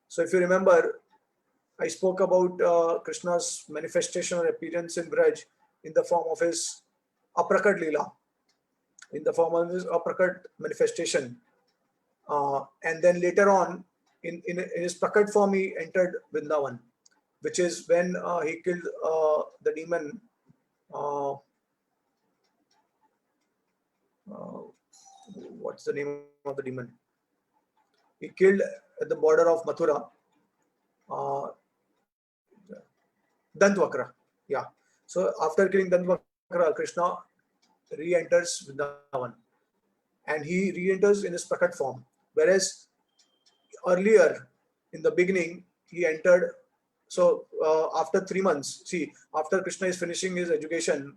So if you remember, I spoke about Krishna's manifestation or appearance in Vraj in the form of his Aprakat Lila, in the form of his Aprakat manifestation. And then later on, in his Prakat form, he entered Vrindavan, which is when he killed the demon. What's the name of the demon? He killed at the border of Mathura. Dantvakra. Yeah. So after killing Dantvakra, Krishna re-enters Vrindavan. And he re-enters in his Prakat form. Whereas earlier, in the beginning, he entered. So after 3 months, see, after Krishna is finishing his education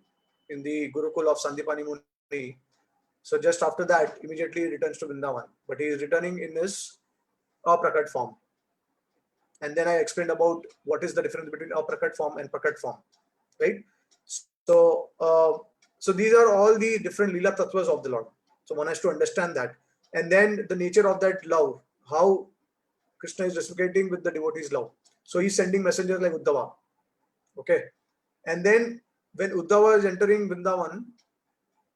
in the Gurukul of Sandipani Muni, so just after that, immediately he returns to Vrindavan. But he is returning in his Aprakat form. And then I explained about what is the difference between Aprakat form and Prakat form, right? So, so these are all the different Leela Tattvas of the Lord. So one has to understand that. And then the nature of that love, how Krishna is reciprocating with the devotees' love. So he's sending messengers like Uddhava. Okay. And then when Uddhava is entering Vrindavan,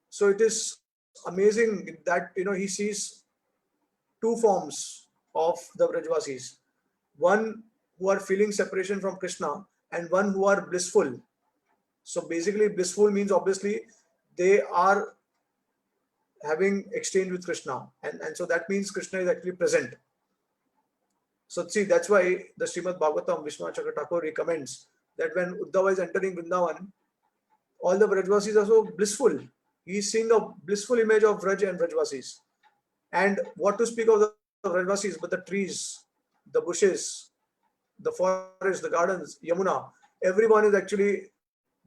so it is amazing that he sees two forms of the Vrajvasis. One who are feeling separation from Krishna and one who are blissful. So basically, blissful means obviously they are having exchange with Krishna, and so that means Krishna is actually present. So see, that's why the Srimad Bhagavatam, Vishnu Chakra Thakur recommends that when Uddhava is entering Vrindavan, all the Vrajvasis are so blissful. He is seeing a blissful image of Vraj and Vrajvasis. And what to speak of the Vrajvasis, but the trees, the bushes, the forest, the gardens, Yamuna, everyone is actually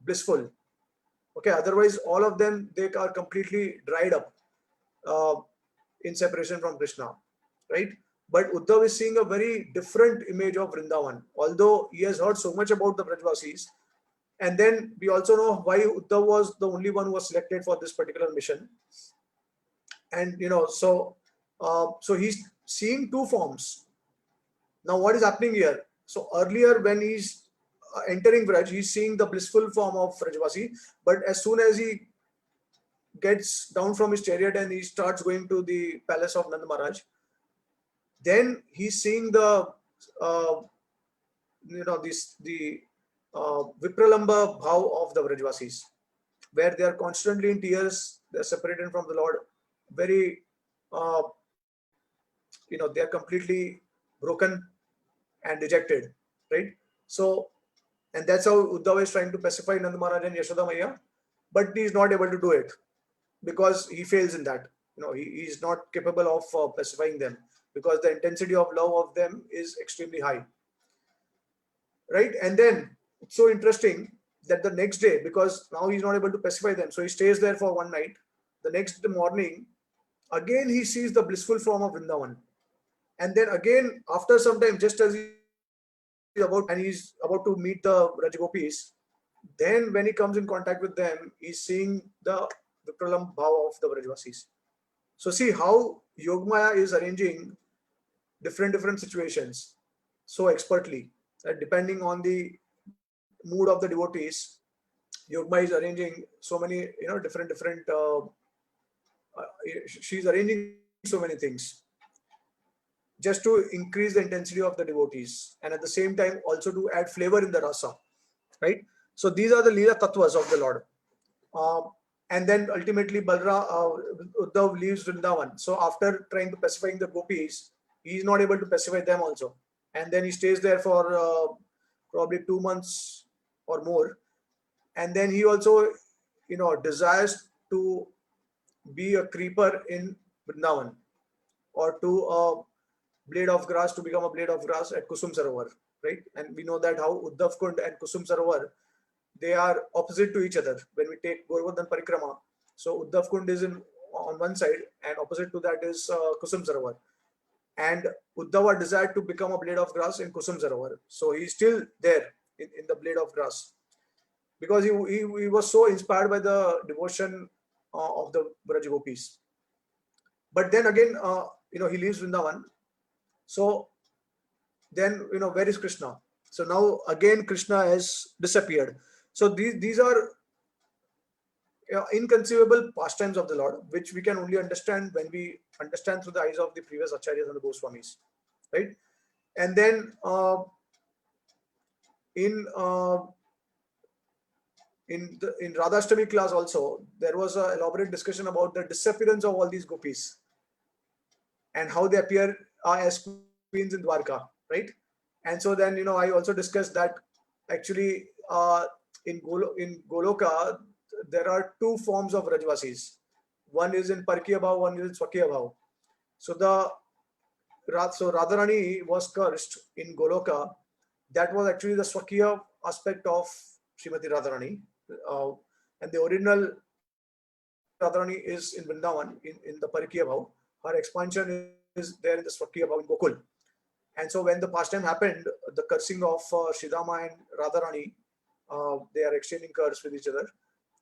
blissful. Okay, otherwise all of them, they are completely dried up uh, in separation from Krishna, right? But Uddhav is seeing a very different image of Vrindavan, although he has heard so much about the Vrajvasis. And then we also know why Uddhav was the only one who was selected for this particular mission. And so he's seeing two forms. Now what is happening here? So earlier when he's entering Vraj, he's seeing the blissful form of Vrajvasi, but as soon as he gets down from his chariot and he starts going to the palace of Nand Maharaj, then he's seeing the uh, the Vipralamba bhav of the Vrajvasis, where they are constantly in tears, they're separated from the Lord, very uh, they are completely broken and dejected, right? So, and that's how Uddhava is trying to pacify Nand Maharaj and Yashoda Maya, but he is not able to do it because he fails in that. He is not capable of pacifying them because the intensity of love of them is extremely high, right? And then it's so interesting that the next day, because now he's not able to pacify them, so he stays there for one night. The next morning, again he sees the blissful form of Vrindavan, and then again after some time, just as he's about to meet the Rajagopis, then when he comes in contact with them, he's seeing the Vipralam Bhav of the Vrajvasis. So see how Yogmaya is arranging different situations so expertly, that depending on the mood of the devotees, Yogmaya is arranging so many different she's arranging so many things just to increase the intensity of the devotees, and at the same time also to add flavor in the rasa, right? So these are the Lila tattvas of the Lord. And then ultimately Uddhav leaves Vrindavan. So after trying to pacifying the gopis, he is not able to pacify them also. And then he stays there for probably 2 months or more. And then he also, desires to be a creeper in Vrindavan, or to a blade of grass, to become a blade of grass at Kusum Sarovar, right? And we know that how Uddhav Kund and Kusum Sarovar, they are opposite to each other. When we take Govardhan Parikrama, so Uddhav Kund is on one side, and opposite to that is Kusum Sarovar. And Uddhava desired to become a blade of grass in Kusum Sarovar. So he's still there in the blade of grass, because he was so inspired by the devotion of the Brajagopis. But then again, he leaves Vrindavan. So then, where is Krishna? So now again Krishna has disappeared. So these are inconceivable pastimes of the Lord, which we can only understand when we understand through the eyes of the previous acharyas and the Goswamis, right? And then in Radhashtami class also, there was an elaborate discussion about the disappearance of all these gopis and how they appear as queens in Dwarka, right? And so then, I also discussed that actually in Goloka, there are two forms of Rajvasis. One is in Parkiya Bhav, one is in Swakiya Bhav. So Radharani was cursed in Goloka. That was actually the Swakiya aspect of Srimati Radharani. And the original Radharani is in Vrindavan, in the Parkiya Bhav. Her expansion is there in the Swakiya Bhav in Gokul. And so when the pastime happened, the cursing of Sridhama and Radharani, they are exchanging curse with each other.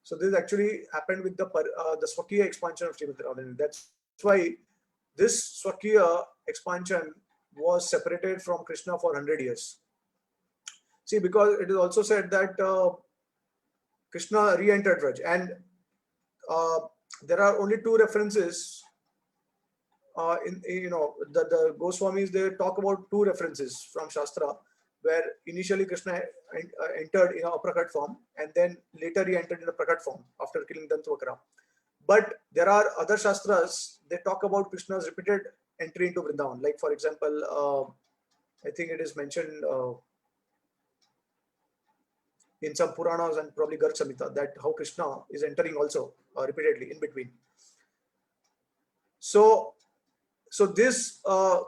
So this actually happened with the Swakiya expansion of Srimati Radharani. That's why this Swakiya expansion was separated from Krishna for 100 years. See, because it is also said that Krishna re-entered Vraj, and there are only two references the Goswamis, they talk about two references from Shastra where initially Krishna entered in a Prakat form, and then later he entered in a Prakat form after killing Dantavakra. But there are other Shastras, they talk about Krishna's repeated entry into Vrindavan. Like, for example, I think it is mentioned in some Puranas and probably Garg Samhita that how Krishna is entering also repeatedly in between. So this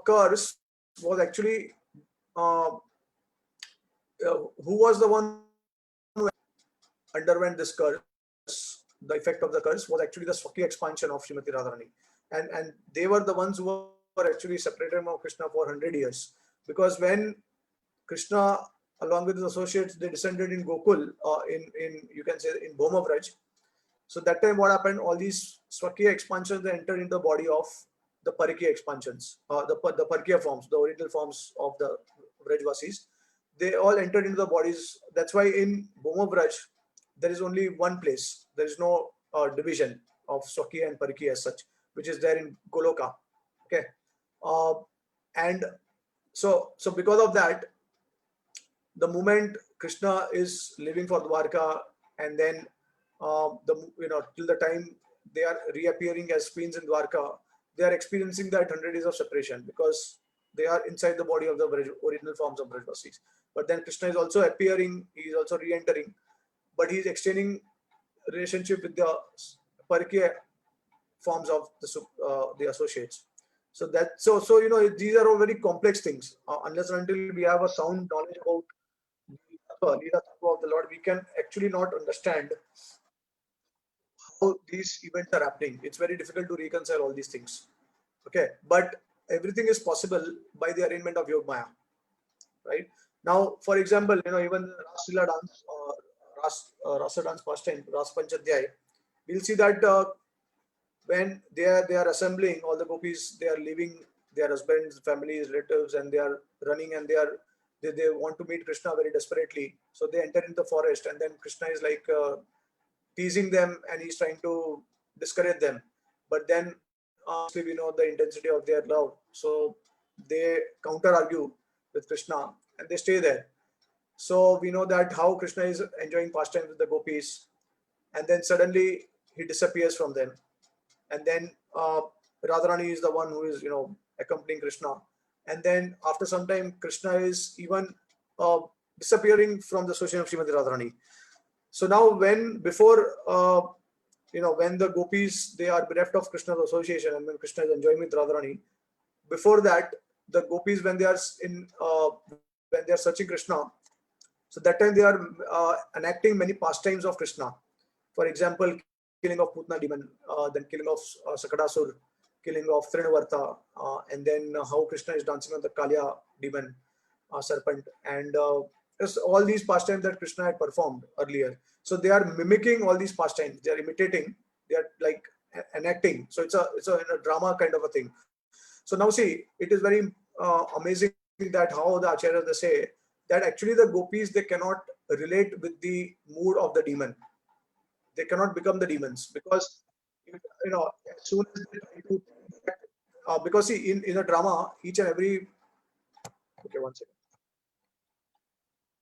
curse was actually uh, who was the one who underwent this curse? The effect of the curse was actually the Swaki expansion of Srimati Radharani, and they were the ones who were actually separated from Krishna for 100 years, because when Krishna, along with his associates, they descended in Gokul, in you can say in Bhaumavraj. So that time, what happened? All these Swakiya expansions, they entered into the body of the Parikiya expansions, the Parikiya forms, the original forms of the Vrajvasis. They all entered into the bodies. That's why in Bhaumavraj, there is only one place. There is no division of Swakiya and Parikiya as such, which is there in Goloka. Okay, uh, and so because of that, the moment Krishna is leaving for Dwarka, and then till the time they are reappearing as queens in Dwarka, they are experiencing that 100 days of separation because they are inside the body of the original forms of Brajvasis. But then Krishna is also appearing, he is also re-entering, but he is exchanging relationship with the Parikya forms of the associates. So these are all very complex things. Unless and until we have a sound knowledge about Lila Tattva of the Lord, we can actually not understand how these events are happening. It's very difficult to reconcile all these things. Okay, but everything is possible by the arrangement of Yog Maya, right? Now, for example, even Rasa dance, Rasa dance pastime, Rasa Panchadhyay, we'll see that when they are assembling all the gopis, they are leaving their husbands, families, relatives, and they are running, and they want to meet Krishna very desperately. So they enter into the forest, and then Krishna is like teasing them, and he's trying to discourage them. But then we know the intensity of their love, so they counter argue with Krishna, and they stay there. So we know that how Krishna is enjoying pastime with the gopis, and then suddenly he disappears from them, and then Radharani is the one who is accompanying Krishna, and then after some time Krishna is even uh, disappearing from the association of Srimati Radharani. So now when the gopis, they are bereft of Krishna's association, and when Krishna is enjoying with Radharani, before that the gopis, when they are searching Krishna, so that time they are enacting many pastimes of Krishna. For example, killing of Putna demon, then killing of Sakadasur, killing of Trinavarta, and then how Krishna is dancing on the Kalya demon, serpent, and all these pastimes that Krishna had performed earlier. So they are mimicking all these pastimes. They are imitating. They are like enacting. So it's a drama kind of a thing. So now see, it is very amazing that how the acharyas, they say that actually the gopis, they cannot relate with the mood of the demon. They cannot become the demons, because as soon as they try to because see, in a drama, each and every, okay, one second.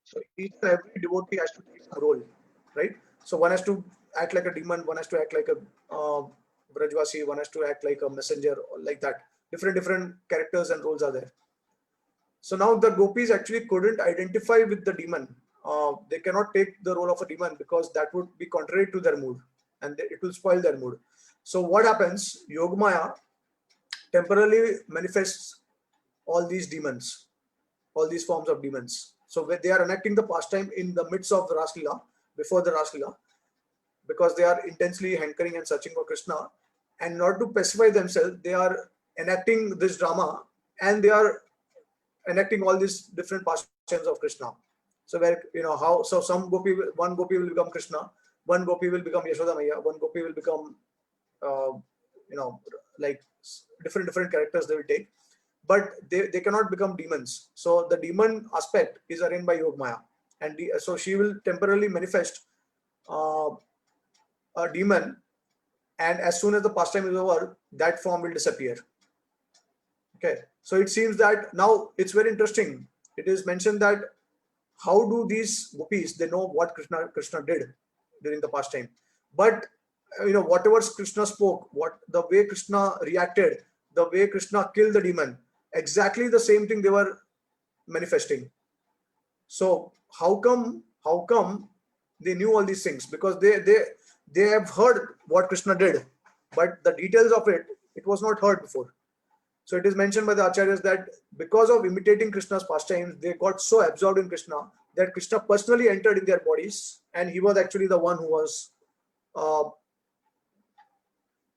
So each and every devotee has to take some role, right? So one has to act like a demon, one has to act like a Brajvasi, one has to act like a messenger, like that. Different characters and roles are there. So now the gopis actually couldn't identify with the demon. They cannot take the role of a demon because that would be contrary to their mood, and it will spoil their mood. So what happens? Yogamaya temporarily manifests all these demons, all these forms of demons. So when they are enacting the pastime in the midst of the Raslila, before the Raslila, because they are intensely hankering and searching for Krishna, and in order to pacify themselves, they are enacting this drama, and they are enacting all these different pastimes of Krishna. So where how, so one gopi will become Krishna, one gopi will become Yashoda Maya, one gopi will become uh, like different characters they will take, but they cannot become demons. So the demon aspect is arranged by Yog Maya, and so she will temporarily manifest uh, a demon, and as soon as the pastime is over, that form will disappear. Okay, so it seems that now it's very interesting. It is mentioned that how do these gopis, they know what Krishna did during the pastime, but whatever Krishna spoke, what the way Krishna reacted, the way Krishna killed the demon, exactly the same thing they were manifesting. So how come they knew all these things? Because they have heard what Krishna did, but the details of it was not heard before. So it is mentioned by the acharyas that because of imitating Krishna's pastimes, they got so absorbed in Krishna that Krishna personally entered in their bodies, and he was actually the one who was uh,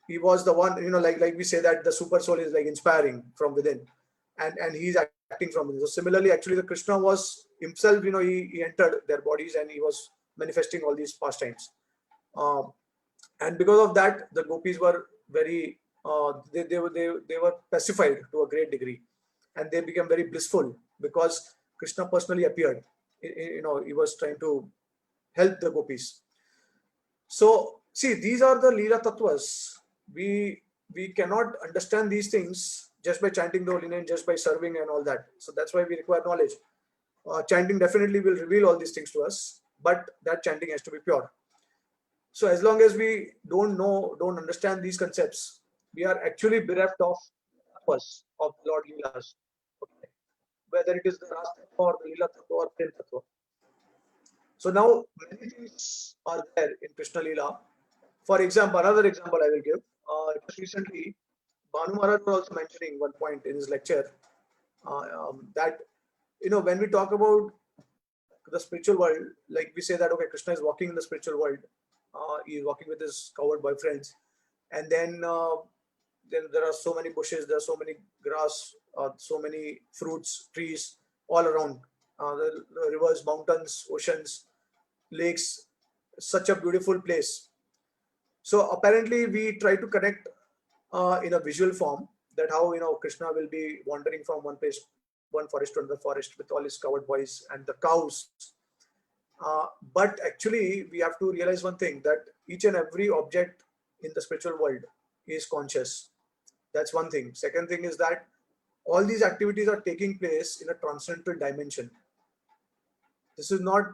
he was the one, like we say that the super soul is like inspiring from within, and he's acting from within. So similarly, actually the Krishna was himself, he entered their bodies and he was manifesting all these pastimes. uh, and because of that, the gopis were very they were pacified to a great degree, and they became very blissful because Krishna personally appeared. He was trying to help the gopis. So see, these are the Leela Tattvas. We cannot understand these things just by chanting the holy name, just by serving and all that. So that's why we require knowledge. Chanting definitely will reveal all these things to us, but that chanting has to be pure. So as long as we don't understand these concepts, we are actually bereft of purpose of Lord Leelas. Okay. Whether it is the Rasa Tattva or the Leela Tattva or Prem Tattva. So now many things are there in Krishna Leela. For example, another example I will give. Just recently, Banu Maharaj was also mentioning one point in his lecture, that when we talk about the spiritual world, like we say that okay, Krishna is walking in the spiritual world. He is walking with his coward boyfriends, and then there are so many bushes, there are so many grass, so many fruits, trees all around. The rivers, mountains, oceans, lakes, such a beautiful place. So apparently we try to connect in a visual form, that how Krishna will be wandering from one place, one forest to another forest with all his coward boys and the cows. But actually we have to realize one thing, that each and every object in the spiritual world is conscious. That's one thing. Second thing is that all these activities are taking place in a transcendental dimension. This is not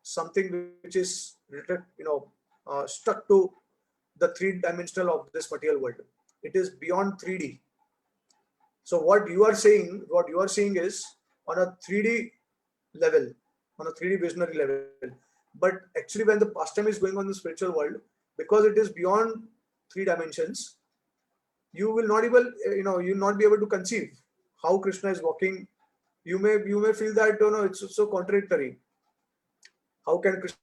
something which is stuck to the three-dimensional of this material world. It is beyond 3D. So what you are saying is on a 3D level, on a 3D visionary level. But actually, when the pastime is going on in the spiritual world, because it is beyond 3 dimensions, you will not able, you will not be able to conceive how Krishna is walking. You may feel that it's so contradictory. How can Krishna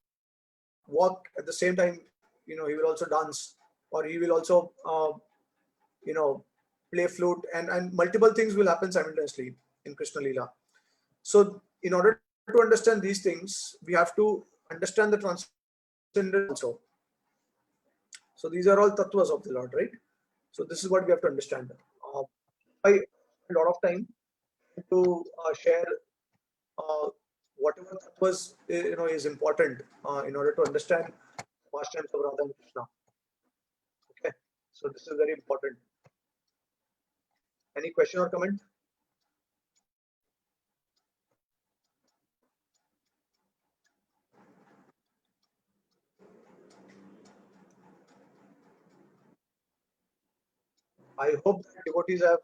walk at the same time? He will also dance, or he will also you know play flute, and multiple things will happen simultaneously in Krishna Lila. So in order to understand these things, we have to understand the transcendence also. So these are all tattvas of the Lord, right? So this is what we have to understand. I spend a lot of time to share whatever tattvas is important in order to understand pastimes of Radha and Krishna. Okay, so this is very important. Any question or comment? I hope that devotees have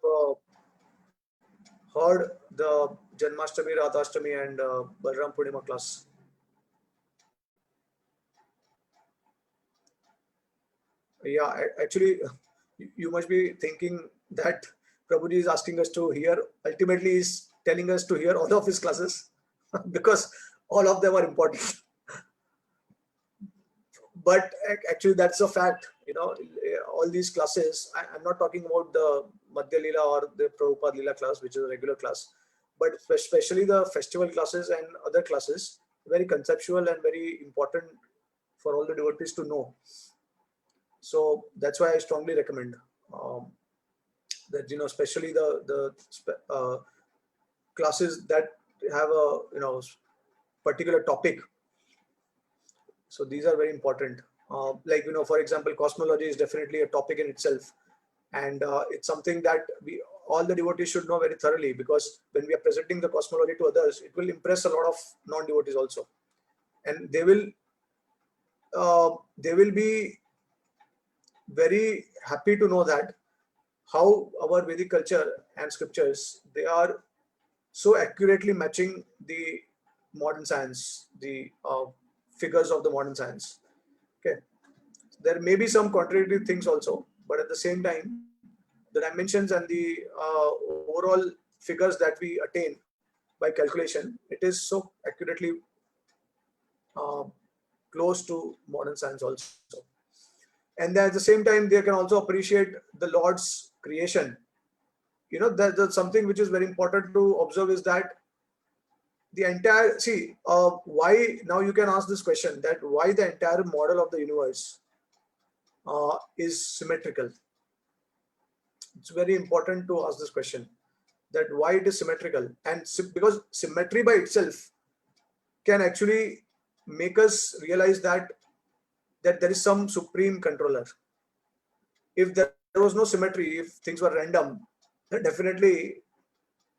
heard the Janmashtami, Radhashtami, and Balram Purnima class. Yeah, actually, you must be thinking that Prabhuji is asking us to hear. Ultimately, he's telling us to hear all of his classes because all of them are important. But actually, that's a fact. All these classes. I'm not talking about the Madhya Lila or the Prabhupada Lila class, which is a regular class, but especially the festival classes and other classes, very conceptual and very important for all the devotees to know. So that's why I strongly recommend that especially the classes that have a particular topic. So these are very important. For example, cosmology is definitely a topic in itself, and it's something that we all the devotees should know very thoroughly, because when we are presenting the cosmology to others, it will impress a lot of non-devotees also, and they will be very happy to know that how our Vedic culture and scriptures, they are so accurately matching the modern science, the figures of the modern science. Okay, there may be some contradictory things also, but at the same time, the dimensions and the overall figures that we attain by calculation, it is so accurately uh, close to modern science also. And at the same time, they can also appreciate the Lord's creation. That's something which is very important to observe, is that the entire, see, why, now you can ask this question, that why the entire model of the universe is symmetrical. It's very important to ask this question, that why it is symmetrical. And because symmetry by itself can actually make us realize that there is some supreme controller. If there was no symmetry, if things were random, then definitely,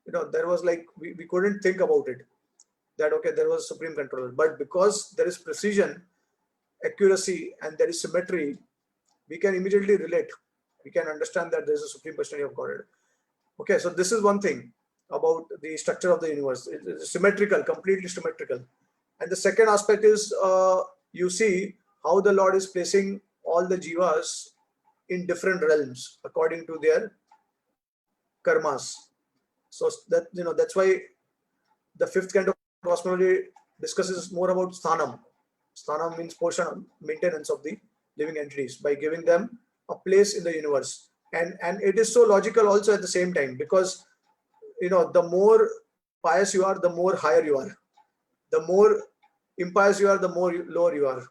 there was like, we couldn't think about it, that okay, there was supreme controller. But because there is precision, accuracy, and there is symmetry, we can immediately relate. We can understand that there is a supreme personality of Godhead. Okay, so this is one thing about the structure of the universe. It is symmetrical, completely symmetrical. And the second aspect is, you see how the Lord is placing all the jivas in different realms according to their karmas. So that's why the fifth kind of cosmology discusses more about sthanam. Sthanam means poshanam, maintenance of the living entities, by giving them a place in the universe. And it is so logical also at the same time, because the more pious you are, the more higher you are. The more impious you are, the more lower you are.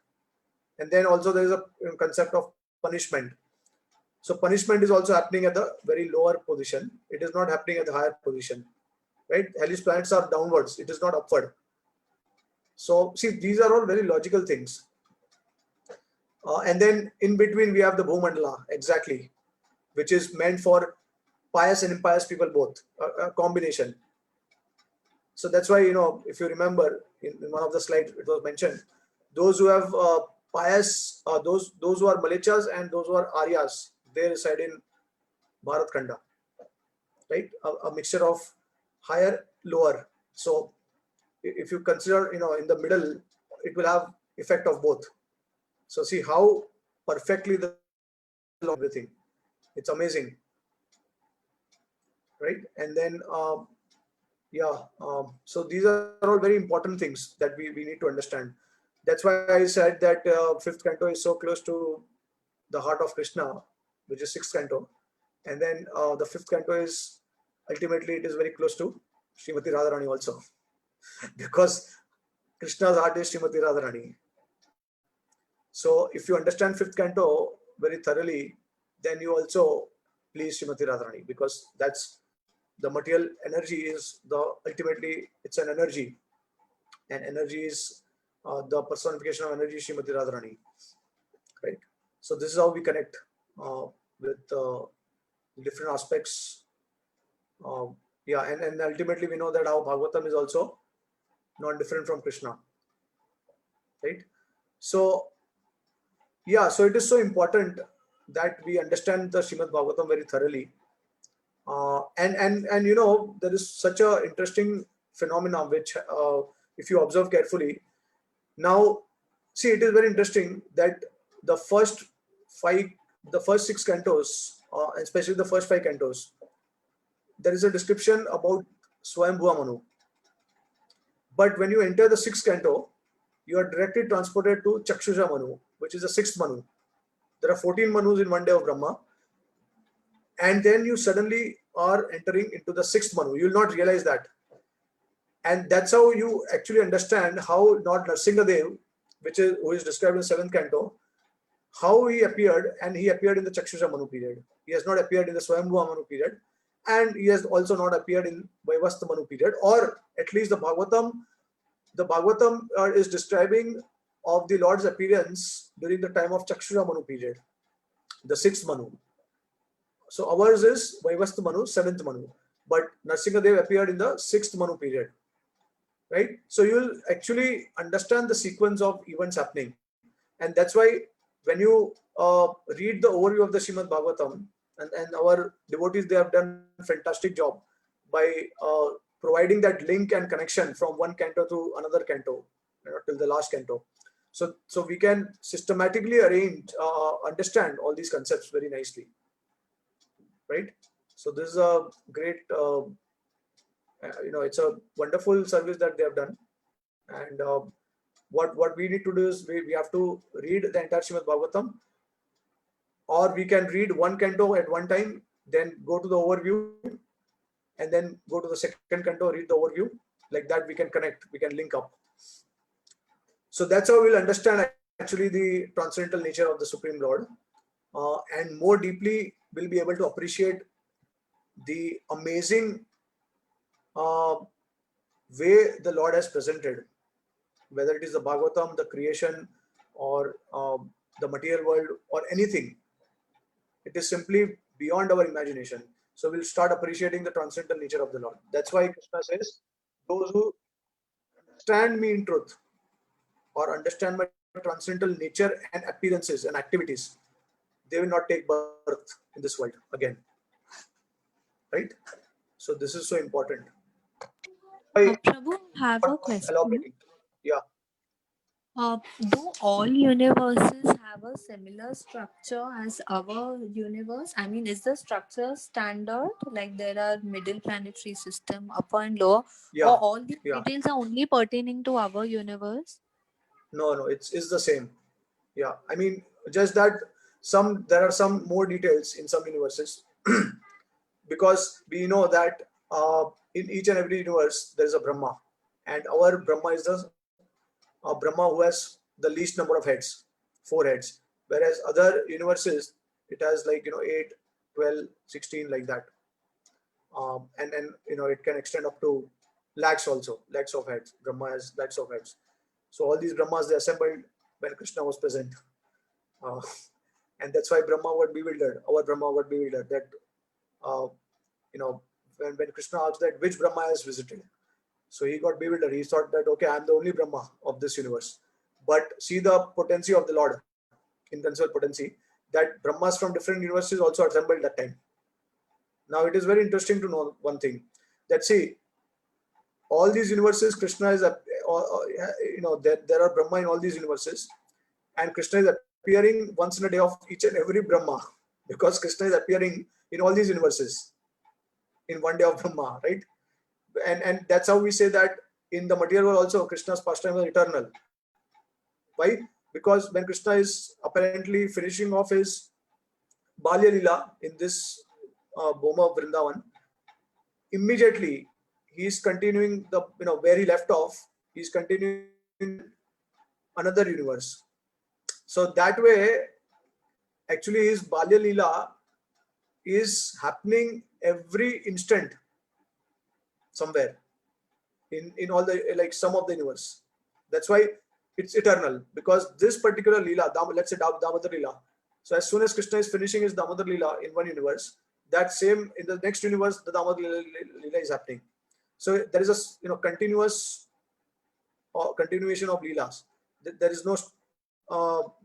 And then also there is a concept of punishment. So punishment is also happening at the very lower position. It is not happening at the higher position, right? Hellish planets are downwards. It is not upward. So see, these are all very logical things. And then in between we have the Bhumandala, exactly, which is meant for pious and impious people both, a combination. So that's why, if you remember, in one of the slides it was mentioned, those who have pious, those who are Malechas and those who are Aryas, they reside in Bharat Khanda, right? A mixture of higher, lower. So if you consider, in the middle, it will have effect of both. So see how perfectly the everything. It's amazing, right? And then so these are all very important things that we need to understand. That's why I said that fifth canto is so close to the heart of Krishna, which is sixth canto. And then the fifth canto is, ultimately, it is very close to Srimati Radharani also, because Krishna's heart is Srimati Radharani. So if you understand fifth canto very thoroughly, then you also please Srimati Radharani, because that's the material energy is ultimately it's an energy, and energy is the personification of energy, Srimati Radharani, right? So this is how we connect with different aspects. And ultimately we know that how Bhagavatam is also not different from Krishna, right? So so it is so important that we understand the Srimad Bhagavatam very thoroughly. And there is such a interesting phenomenon which, if you observe carefully, now see, it is very interesting that the first six cantos, especially the first five cantos, there is a description about Swayambhuva Manu. But when you enter the sixth canto, you are directly transported to Chakshusha Manu, which is the sixth Manu. There are 14 Manus in one day of Brahma. And then you suddenly are entering into the sixth Manu. You will not realize that. And that's how you actually understand how not Narsingadev, who is described in seventh canto, how he appeared, and he appeared in the Chakshusha Manu period. He has not appeared in the Swayambhuva Manu period, and he has also not appeared in Vaivastha Manu period, or at least the Bhagavatam is describing of the Lord's appearance during the time of Chakshusha Manu period, the sixth Manu. so ours is Vaivastha Manu, 7th Manu, but Narsingadev appeared in the 6th Manu period, right? So you will actually understand the sequence of events happening, and that's why when you read the overview of the Srimad Bhagavatam, and our devotees, they have done fantastic job by providing that link and connection from one canto to another canto, till the last canto. So we can systematically arrange, understand all these concepts very nicely, right? So this is a great, it's a wonderful service that they have done. And what we need to do is we have to read the entire Srimad Bhagavatam, or we can read one canto at one time, then go to the overview, and then go to the second canto, read the overview. Like that, we can connect, we can link up. So that's how we'll understand actually the transcendental nature of the Supreme Lord, and more deeply we'll be able to appreciate the amazing way the Lord has presented, whether it is the Bhagavatam, the creation, or the material world, or anything. It is simply beyond our imagination. So we'll start appreciating the transcendental nature of the Lord. That's why Krishna says, those who understand me in truth, or understand my transcendental nature and appearances and activities, they will not take birth in this world again. Right? So this is so important.
Prabhu, I have a question.
Elaborating. Yeah.
Do all universes have a similar structure as our universe? I mean, is the structure standard? Like there are middle planetary system, upper and lower,
Yeah.
or all these
Yeah.
details are only pertaining to our universe?
No, it's the same. Yeah. I mean, just that there are some more details in some universes, because we know that in each and every universe there is a Brahma, and our Brahma is the Brahma who has the least number of heads, 4 heads, whereas other universes, it has like 8, 12, 16, like that. And it can extend up to lakhs also, lakhs of heads. Brahma has lakhs of heads. So all these Brahmas, they assembled when Krishna was present, uh, and that's why Brahma got bewildered. Our Brahma got bewildered that uh, when Krishna asked that which Brahma has visited, so he got bewildered. He thought that, okay, I'm the only Brahma of this universe. But see the potency of the Lord, inconceivable potency, that Brahmas from different universes also assembled that time. Now it is very interesting to know one thing, that see, all these universes, Krishna is, there are Brahma in all these universes, and Krishna is appearing once in a day of each and every Brahma, because Krishna is appearing in all these universes in one day of Brahma, right? And that's how we say that in the material world also, Krishna's pastime is eternal. Why? Because when Krishna is apparently finishing off his Balya Lila in this Boma of Vrindavan, immediately he is continuing the where he left off. He is continuing another universe. So that way, actually, his Balya Lila is happening every instant somewhere in all the, like, some of the universe. That's why it's eternal, because this particular Leela, let's say Damodar Leela. So as soon as Krishna is finishing his Damodar Leela in one universe, that same in the next universe, the Damodar Leela is happening. So there is a continuous continuation of Leelas. There is no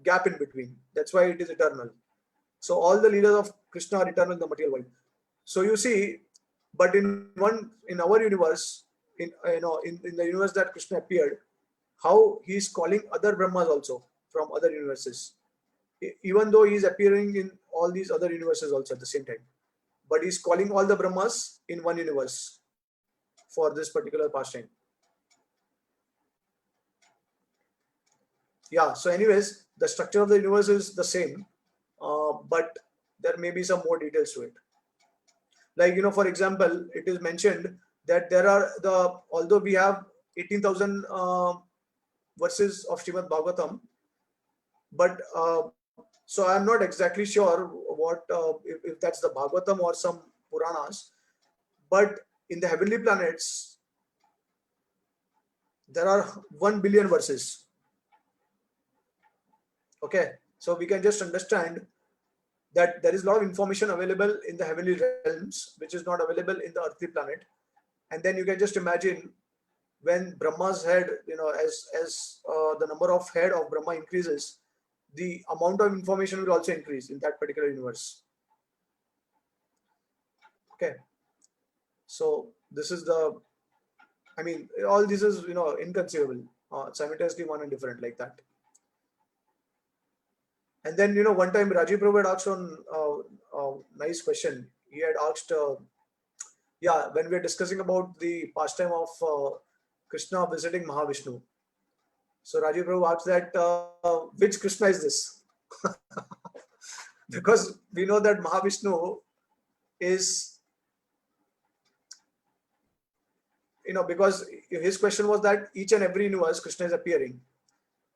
gap in between. That's why it is eternal. So all the Leelas of Krishna are eternal in the material world. So you see, but in our universe, in the universe that Krishna appeared, how he is calling other Brahmas also from other universes, even though he is appearing in all these other universes also at the same time, but he is calling all the Brahmas in one universe for this particular pastime. Yeah. So anyways, the structure of the universe is the same, but there may be some more details to it. Like, for example, it is mentioned that there are although we have 18,000 verses of Srimad Bhagavatam, but so I'm not exactly sure what if that's the Bhagavatam or some Puranas, but in the heavenly planets there are 1 billion verses. Okay, so we can just understand that there is a lot of information available in the heavenly realms which is not available in the earthly planet. And then you can just imagine when Brahma's head, as the number of head of Brahma increases, the amount of information will also increase in that particular universe. Okay, so this is the, I mean, all this is inconceivable, simultaneously one and different like that. And then one time Rajiv Prabhu had asked one nice question. He had asked, yeah, when we are discussing about the pastime of Krishna visiting Mahavishnu. So Rajiv Prabhu asked that which Krishna is this? Because we know that Mahavishnu is, because his question was that each and every universe Krishna is appearing.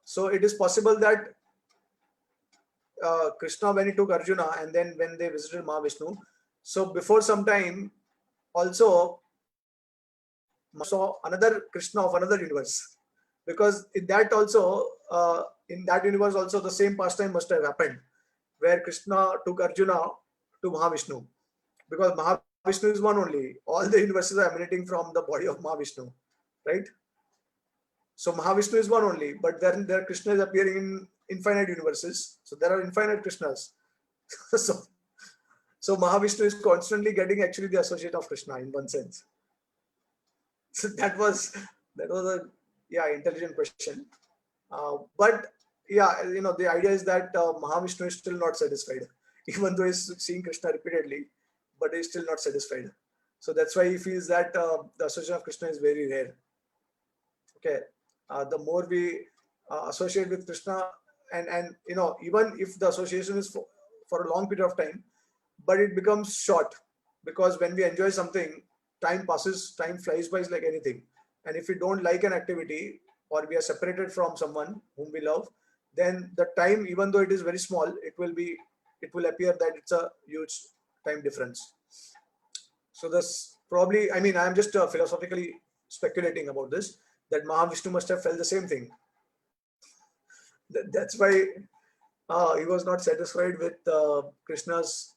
So it is possible that Krishna, when he took Arjuna and then when they visited Mahavishnu, so before some time also saw another Krishna of another universe, because in that also in that universe also the same pastime must have happened, where Krishna took Arjuna to Mahavishnu, because Mahavishnu is one only. All the universes are emanating from the body of Mahavishnu, right? So Mahavishnu is one only, but then there Krishna is appearing in infinite universes. So there are infinite Krishnas. so Mahavishnu is constantly getting actually the associate of Krishna in one sense. So that was a intelligent question. But yeah, the idea is that Mahavishnu is still not satisfied, even though he's seeing Krishna repeatedly, but he's still not satisfied. So that's why he feels that the association of Krishna is very rare. Okay, the more we associate with Krishna, and even if the association is for a long period of time, but it becomes short, because when we enjoy something, time passes, time flies by like anything. And if we don't like an activity, or we are separated from someone whom we love, then the time, even though it is very small, it will appear that it's a huge time difference. So this probably, I mean, I'm just philosophically speculating about this, that Mahavishnu must have felt the same thing. That's why he was not satisfied with Krishna's,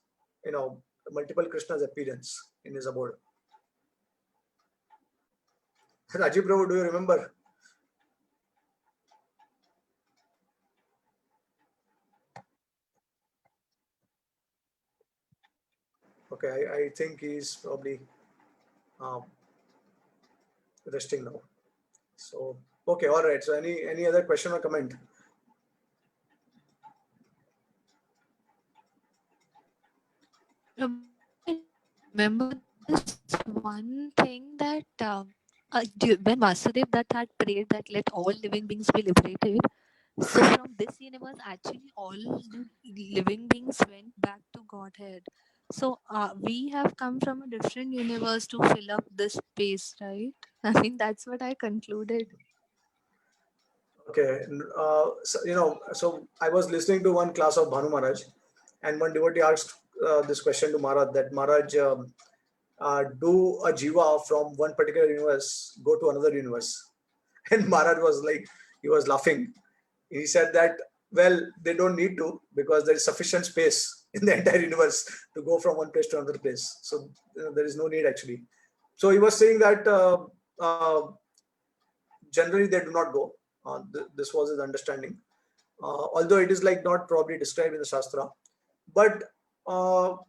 multiple Krishna's appearance in his abode. Rajiv Prabhu, do you remember? Okay, I think he's probably um, resting now. So, okay, all right. So any other question or comment?
Remember this one thing that when Vasudev that had prayed that let all living beings be liberated. So from this universe, actually, all the living beings went back to Godhead. So we have come from a different universe to fill up this space, right? I mean, that's what I concluded.
Okay, so I was listening to one class of Bhanu Maharaj, and one devotee asked this question to Maharaj, that Maharaj, do a jiva from one particular universe go to another universe? And Maharaj was like, he was laughing. He said that, well, they don't need to, because there is sufficient space in the entire universe to go from one place to another place. So there is no need actually. So he was saying that generally they do not go. This was his understanding. Although it is like not probably described in the Shastra. But so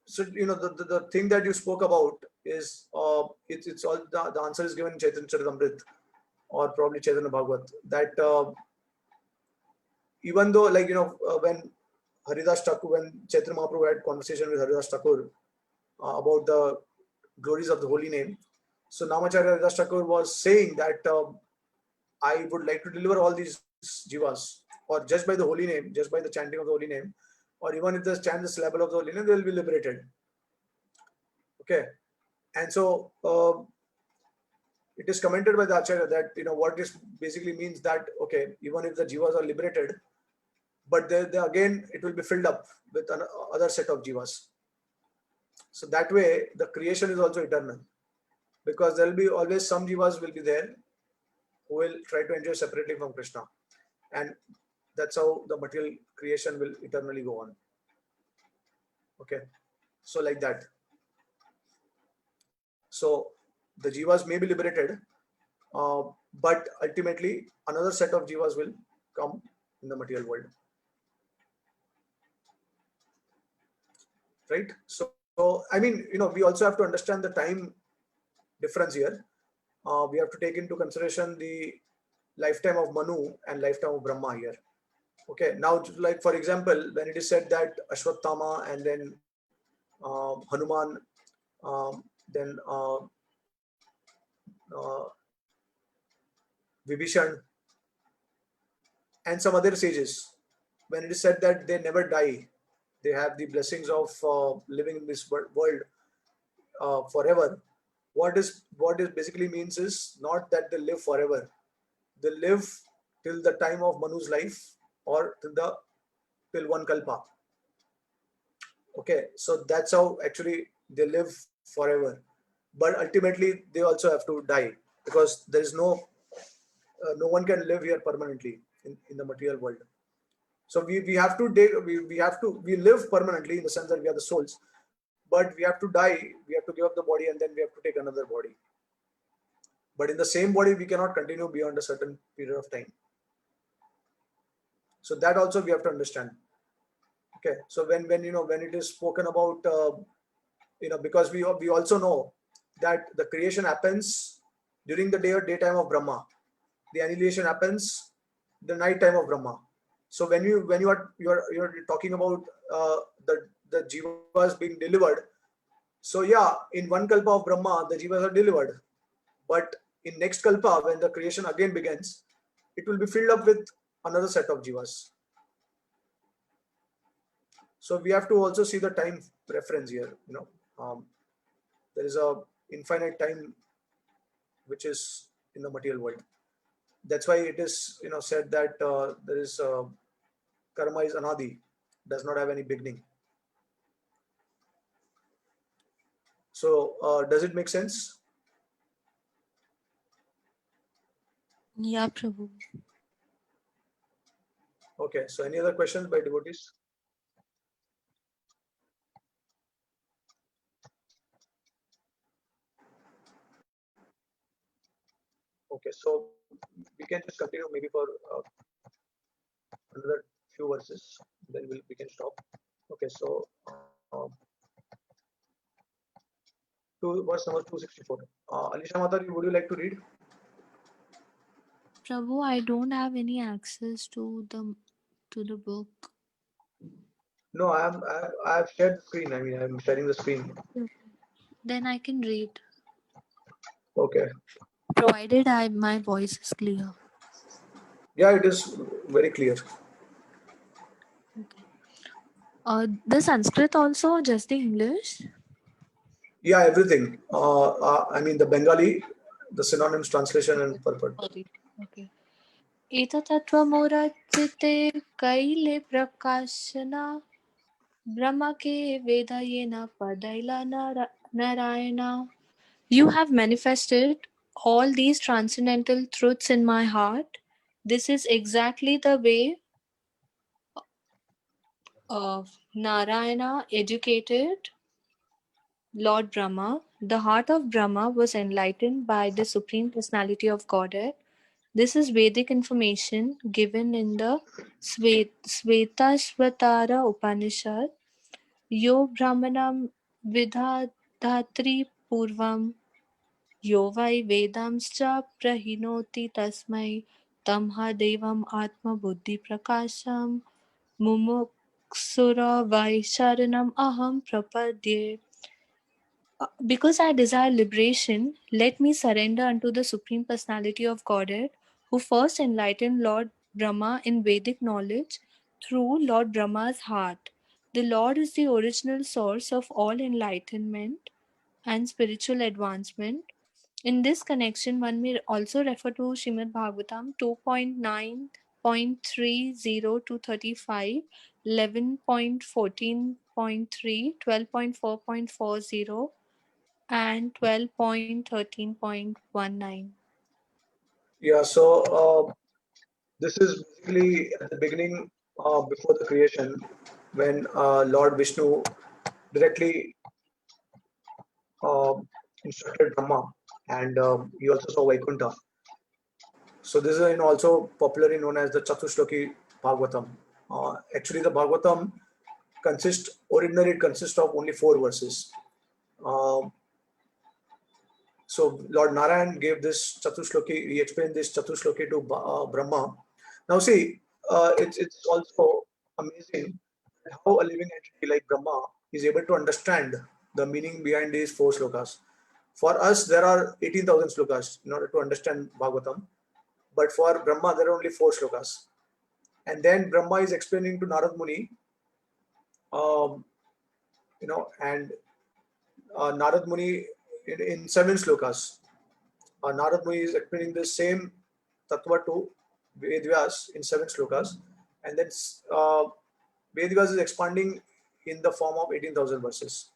the thing that you spoke about is it's all the answer is given in Chaitanya Charitamrita or probably Chaitanya Bhagavat, that even though when Haridas Thakur, when Chaitanya Mahaprabhu had conversation with Haridas Thakur about the glories of the holy name, so Namacharya Haridas Thakur was saying that I would like to deliver all these jivas, or just by the holy name, just by the chanting of the holy name, or even if they chant the syllable of the holy name, they will be liberated. Okay, and so it is commented by the Acharya that what this basically means, that okay, even if the jivas are liberated, but they again it will be filled up with another set of jivas. So that way the creation is also eternal, because there will be always some jivas will be there who will try to enjoy separately from Krishna, and that's how the material creation will eternally go on. Okay, so like that. So the jivas may be liberated, uh, but ultimately another set of jivas will come in the material world, right? So I mean, we also have to understand the time difference here. We have to take into consideration the lifetime of Manu and lifetime of Brahma here. Okay, now like for example, when it is said that Ashwatthama and then Hanuman, then uh, Vibhishan and some other sages, when it is said that they never die, they have the blessings of living in this world forever. What is basically means is not that they live forever. They live till the time of Manu's life or till one kalpa. Okay, so that's how actually they live forever. But ultimately, they also have to die because there is no one can live here permanently in the material world. So we have to we live permanently in the sense that we are the souls, but we have to die. We have to give up the body and then we have to take another body. But in the same body, we cannot continue beyond a certain period of time. So that also we have to understand. Okay, so when it is spoken about because we also know that the creation happens during the daytime of Brahma, the annihilation happens the night time of Brahma. So when you're talking about the jivas being delivered, so yeah, in one kalpa of Brahma the jivas are delivered, but in next kalpa when the creation again begins, it will be filled up with another set of jivas. So we have to also see the time reference here. There is a infinite time which is in the material world. That's why it is said that there is karma is anadi, does not have any beginning. So does it make sense?
Yeah, Prabhu.
Okay, so any other questions by devotees? Okay, so we can just continue maybe for another few verses, then we can stop. Okay, so to verse number 264. Alisha Mataji, would you like to read?
Prabhu, I don't have any access to the book.
No, I have shared the screen. I mean, I'm sharing the screen.
Then I can read,
Okay.
provided my voice is clear.
Yeah, it is very clear.
Okay. The Sanskrit also, just the English?
Yeah, everything. I mean, the Bengali, the synonyms, translation, and purport.
Sorry. Okay. एतत्त्वमुरचिते कैले प्रकाशना ब्रह्म के वेदयेन पदैला narayana. You have manifested all these transcendental truths in my heart. This is exactly the way Narayana educated Lord Brahma. The heart of Brahma was enlightened by the Supreme Personality of Godhead. This is Vedic information given in the Svetashvatara Upanishad. Yo Brahmanam Vidhatri Purvam Yo vai Vedamscha Prahinoti Tasmai Tamha Devam Atma Buddhi Prakasham Mumuksura vai Sharanam Aham Prapadye. Because I desire liberation, let me surrender unto the Supreme Personality of Godhead, who first enlightened Lord Brahma in Vedic knowledge through Lord Brahma's heart. The Lord is the original source of all enlightenment and spiritual advancement. In this connection, one may also refer to Srimad Bhagavatam 2.9.30 to 35, 11.14.3, 12.4.40, and 12.13.19.
Yeah, so this is basically at the beginning, before the creation, when Lord Vishnu directly uh, instructed Brahma, and he also saw Vaikuntha. So this is also popularly known as the Chatushloki Bhagavatam. Actually, the Bhagavatam originally it consists of only 4 verses. Um, so Lord Narayan gave this Chatushloki, he explained this Chatushloki to Brahma. Now see, it's also amazing how a living entity like Brahma is able to understand the meaning behind these 4 slokas. For us, there are 18,000 slokas in order to understand Bhagavatam, but for Brahma, there are only 4 slokas. And then Brahma is explaining to Narad Muni, um, and Narad Muni in 7 slokas. Narad Muni is explaining the same tattva to Vedvyas in 7 slokas, and then Vedvyas is expanding in the form of 18,000 verses.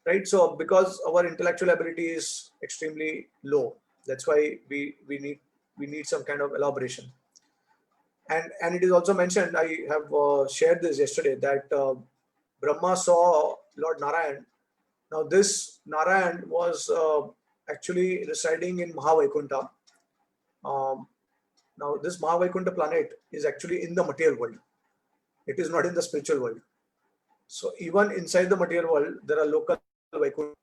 Right? So because our intellectual ability is extremely low, that's why we need some kind of elaboration. And it is also mentioned, I have shared this yesterday, that Brahma saw Lord Narayan. Now this Narayan was actually residing in Mahavaikuntha. Um, now this Mahavaikuntha planet is actually in the material world. It is not in the spiritual world. So even inside the material world, there are local Vaikuntha.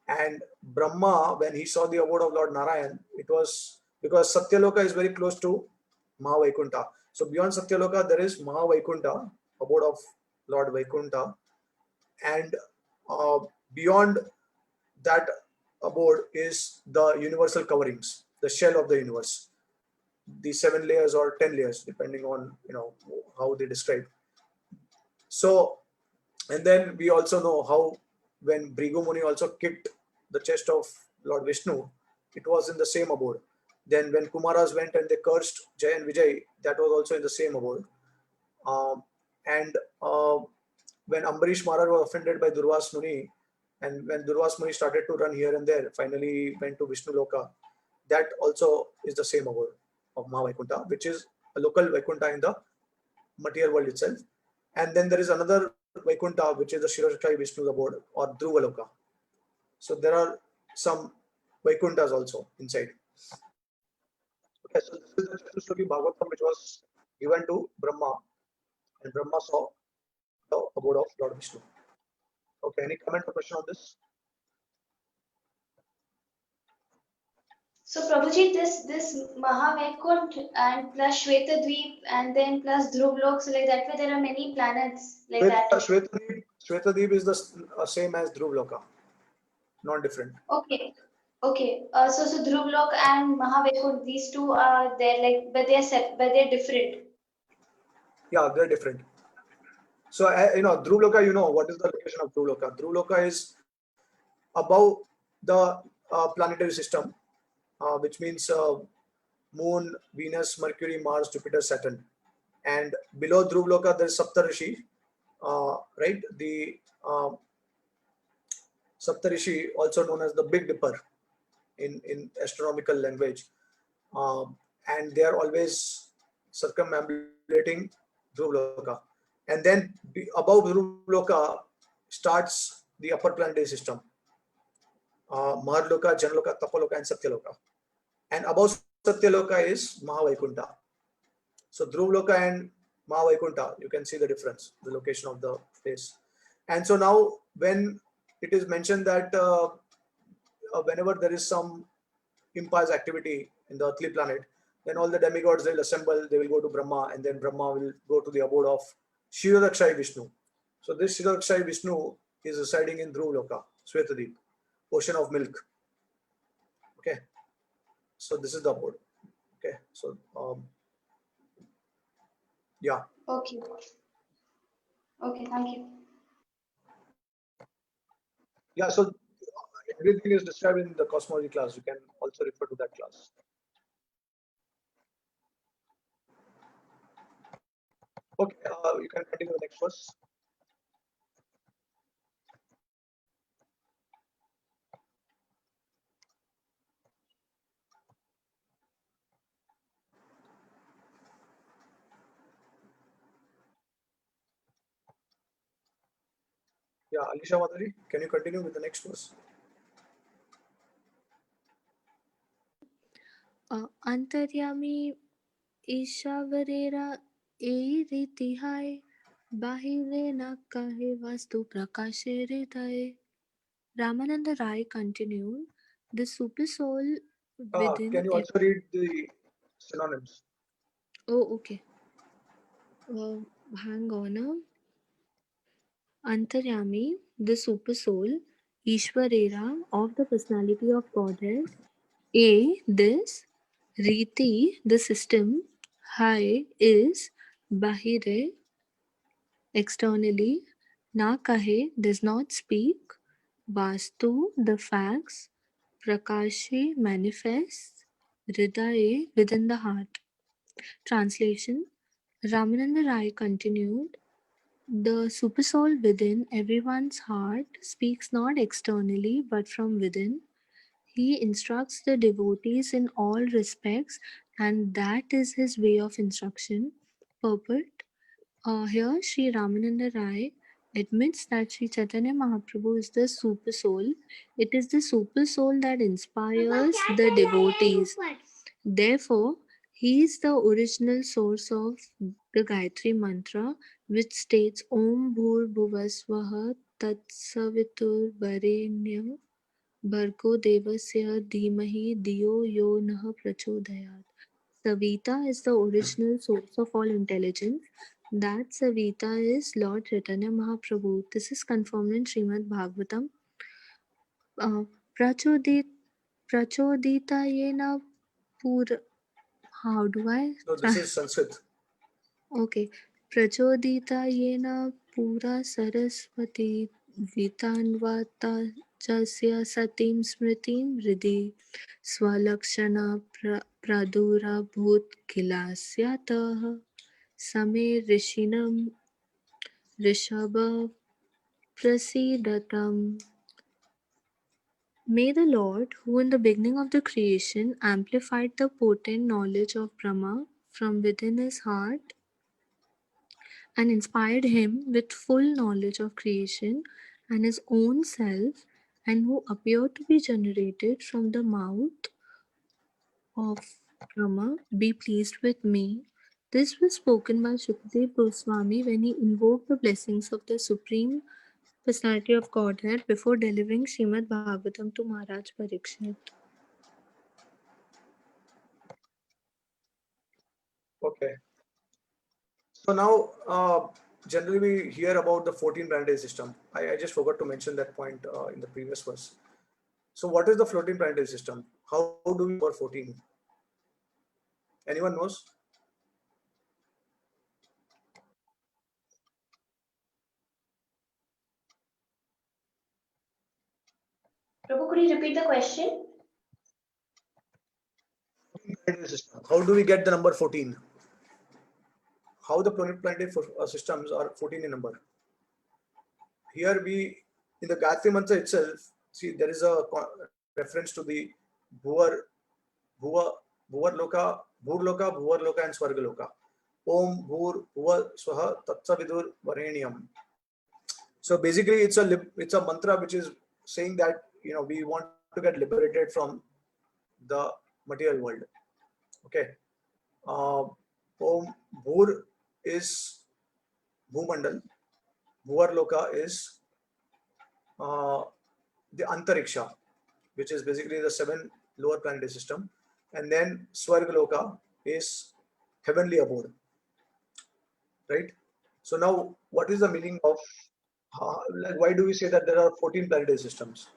And Brahma, when he saw the abode of Lord Narayan, it was because Satyaloka is very close to Mahavaikuntha. So beyond Satyaloka, there is Mahavaikuntha, abode of Lord Vaikuntha, and uh, beyond that abode is the universal coverings, the shell of the universe, the 7 layers or 10 layers, depending on how they describe. So, and then we also know how when Bhrigu Muni also kicked the chest of Lord Vishnu, it was in the same abode. Then when Kumaras went and they cursed Jay and Vijay, that was also in the same abode. And when Ambarish Maharaj was offended by Durvas Muni, and when Durvas Muni started to run here and there, finally went to Vishnu Loka, that also is the same abode of Mahavaikuntha, which is a local Vaikuntha in the material world itself. And then there is another Vaikuntha, which is the Shirashkai Vishnu's abode or Dhruva Loka. So there are some Vaikunthas also inside. Okay, so this is the Chatushloki Bhagavatam which was given to Brahma, and Brahma saw the abode of Lord Vishnu. Okay, any comment or question on this?
So Prabhuji, this Mahavaikunt and plus Shvetadweep and then plus Dhruvlok, so like that way there are many planets like that.
Shvetadweep is the same as Dhruvloka, not different.
Okay. Okay. So Dhruvlok and Mahavaikunt, these two are there, like, but they're different.
Yeah, they're different. So Dhruvloka, what is the location of Dhruvloka? Dhruvloka is above the planetary system, which means Moon, Venus, Mercury, Mars, Jupiter, Saturn. And below Dhruvloka, there is Saptarishi, right? The Saptarishi, also known as the Big Dipper in astronomical language. And they are always circumambulating Dhruvloka. And then above Dhruvloka starts the upper planetary system. Maharloka, Janloka, Tapaloka, and Satyaloka. And above Satyaloka is Mahavaikuntha. So Dhruvloka and Mahavaikuntha, you can see the difference, the location of the place. And so now when it is mentioned that whenever there is some impious activity in the earthly planet, then all the demigods will assemble, they will go to Brahma, and then Brahma will go to the abode of Shirodakshai Vishnu. So this Shirodakshai Vishnu is residing in Dhruvloka, Swetadeep, ocean of milk. Okay, so this is the abode. Okay, so yeah.
Okay. Okay, thank you.
Yeah, so everything is described in the cosmology class. You can also refer to that class. Okay, you can continue the next verse. Yeah, Alisha Madhuri, can you continue with the next verse?
अंतर्यामी ईशावरेरा ए रीतिहाय बाहिरे न कहे वस्तु प्रकाशे हृदय. Ramananda Rai continued, the super soul within
Can you also read the synonyms?
Oh, okay. Hang on. Antaryami, the super soul, Ishwarera of the personality of Godhead. A, this. Riti, the system. Hai is Bahire, externally. Na kahe, does not speak. Vastu, the facts. Prakashi, manifests. Hridaye, within the heart. Translation. Ramananda Rai continued, the supersoul within everyone's heart speaks not externally but from within. He instructs the devotees in all respects, and that is his way of instruction. Purport. Here, Sri Ramananda Rai admits that Sri Chaitanya Mahaprabhu is the super soul. It is the super soul that inspires the devotees. Therefore, he is the original source of the Gayatri Mantra, which states Om Bhur Bhuvasvaha Tat Savitur Varenyam Bhargo Devasya Dhimahi Diyo Yo Nah Prachodayat. Savita is the original source of all intelligence. That Savita is Lord Chaitanya Mahaprabhu. This is confirmed in Srimad Bhagavatam. Uh, Prachodit Prachoditayena Pur. How do I?
So this is Sanskrit.
Okay. प्रचोदितायेन पुरा सरस्वती वितान्वातचस्य सतीं स्मृतिं हृदि स्वलक्षणा प्रादुरभूत्खिलास्यतः समे ऋषिणं Rishabh प्रसीदतम्. May the Lord, who in the beginning of the creation amplified the potent knowledge of Brahma from within his heart and inspired him with full knowledge of creation and his own self, and who appeared to be generated from the mouth of Brahma, be pleased with me. This was spoken by Shukadev Goswami when he invoked the blessings of the Supreme Personality of Godhead before delivering Srimad Bhagavatam to Maharaj Parikshit.
Okay. So now, generally we hear about the 14 planetary system. I just forgot to mention that point in the previous verse. So what is the floating planetary system? How do we number 14? Anyone knows?
Prabhu, could you repeat the question?
Planetary system. How do we get the number 14? How the planetary systems are 14 in number? Here we, in the Gayatri Mantra itself, see there is a reference to the Bhuvar, Bhuva, Bhuvar Loka, Bhur Loka, Bhuvar Loka, and Swarga Loka. Om Bhur Bhuva Swaha Tatsa Vidur Varenyam. So basically, it's a mantra which is saying that we want to get liberated from the material world. Okay. Om Bhur is Bhumandal. Bhuvar Loka is uh, the Antariksha, which is basically the 7 lower planetary system, and then Swarga Loka is heavenly abode, right? So now, what is the meaning of like, why do we say that there are 14 planetary systems?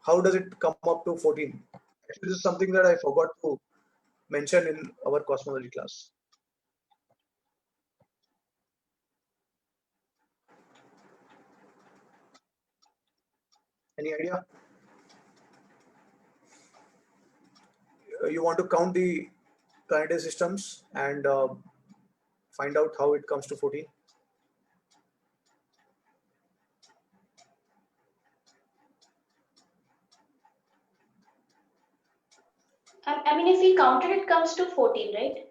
How does it come up to 14? Actually, this is something that I forgot to mention in our cosmology class. Any idea? You want to count the planetary systems and find out how it comes to 14?
I mean, if we counted, it comes to 14, right?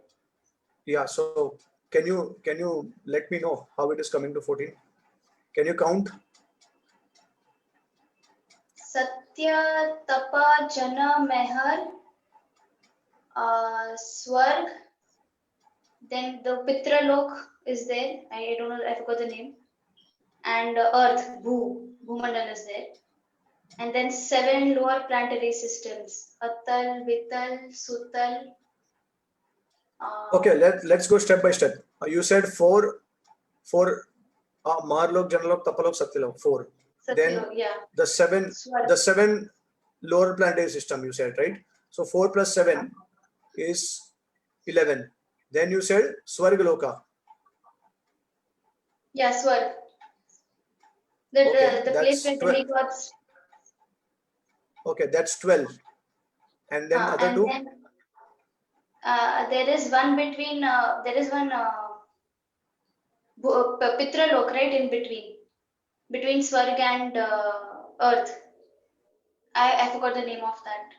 Yeah. So can you let me know how it is coming to 14? Can you count?
Satya, Tapa, Jana, Mehar, Swarg. Then the Pitralok is there. I don't know. I forgot the name. And Earth, Bhumandal is there. And then 7 lower planetary systems: Atal, Vital, Sutal.
Okay, let's go step by step. You said four Maharlok, Janalok, Tapalok, Satyalok, 4. Then
Satyalok, yeah.
the seven lower planetary system you said, right? So 4 plus 7 is 11. Then you said Swargaloka.
Yeah, Swarg.
Okay,
The place
that's
where
12.
demigods.
Okay, that's 12. And then other
And
two?
then there is one between. There is one Pitralok, right, in between Swarg and Earth. I forgot the name of that.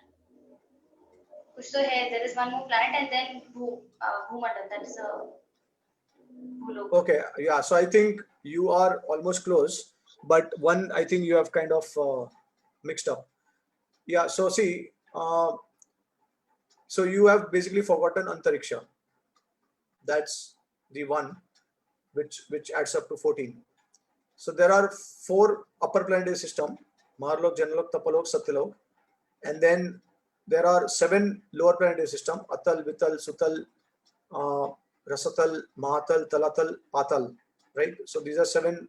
कुछ तो है, there is one more planet, and then Bhumandal, that's Bhulok.
Okay, yeah. So I think you are almost close, but one I think you have kind of mixed up. Yeah. So see, so you have basically forgotten Antariksha. That's the one which adds up to 14. So there are 4 upper planetary system: Maharlok, Janalok, Tapalok, Satyalok, and then there are 7 lower planetary system: Atal, Vital, Sutal, Rasatal, Mahatal, Talatal, Patal. Right. So these are 7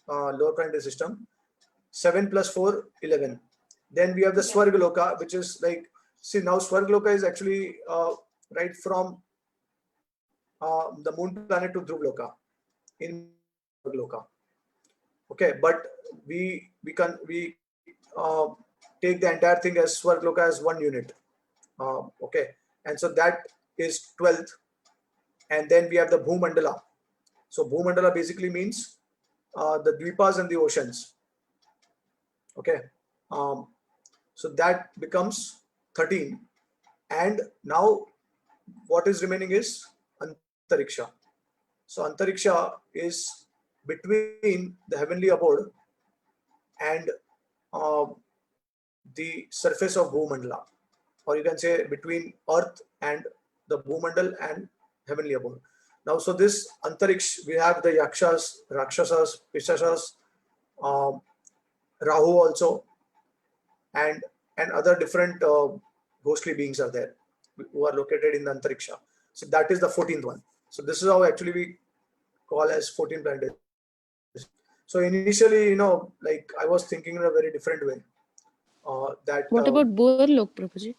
lower planetary system. 7 plus 4, 11. Then we have the Swargaloka, which is like, see, now Swargaloka is actually right from the moon planet to Dhruvaloka in Swargaloka. Okay, but we take the entire thing as Swargaloka as one unit. Okay, and so that is 12th. And then we have the Bhumandala. So Bhumandala basically means the Dvipas and the oceans. Okay, so that becomes 13. And now what is remaining is Antariksha. So Antariksha is between the heavenly abode and the surface of Bhumandala, or you can say between Earth and the Bhumandal and heavenly abode. Now, so this Antariksh, we have the Yakshas, Rakshasas, Pishashas, um, Rahu also, and other different ghostly beings are there who are located in the Antariksha. So that is the 14th one. So this is how actually we call as 14 planets. So initially, like I was thinking in a very different way. That
What about Boerlok, Prabhuji?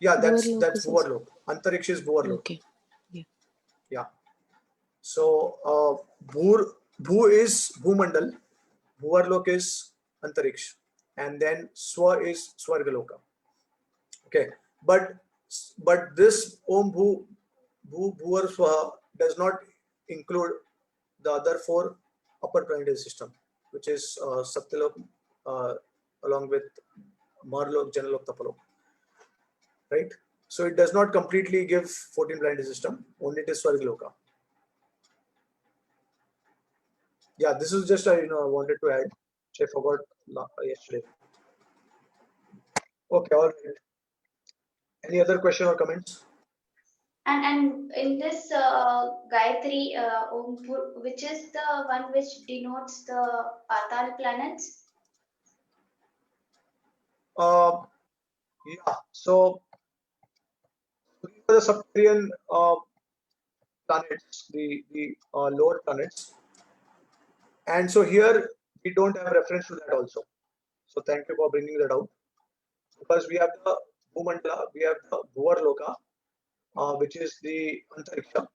yeah, that's
Boerlok is also...
Bhuvarlok. Antariksh is Bhuvarlok.
Okay. Yeah.
Yeah. So Bhu is Bhumandal, Bhuvarlok is Antariksh, and then Swa is Swargaloka. Okay, but this Om Bhuvar Swaha does not include the other 4 upper planetary system, which is Satyalok, along with Marlok, Janalok, Tapalok. Right? So it does not completely give 14 planetary system, only it is Swargaloka. Yeah, this is just I wanted to add, which I forgot yesterday. Okay, all right. Any other question or comments?
And in this Gayatri, which is the one which denotes the Patal planets?
Yeah. So these are the subterranean planets, the lower planets, and so here we don't have reference to that also. So thank you for bringing that out, because we have the Bhumandala, we have the Bhuvarloka, which is the Antariksha,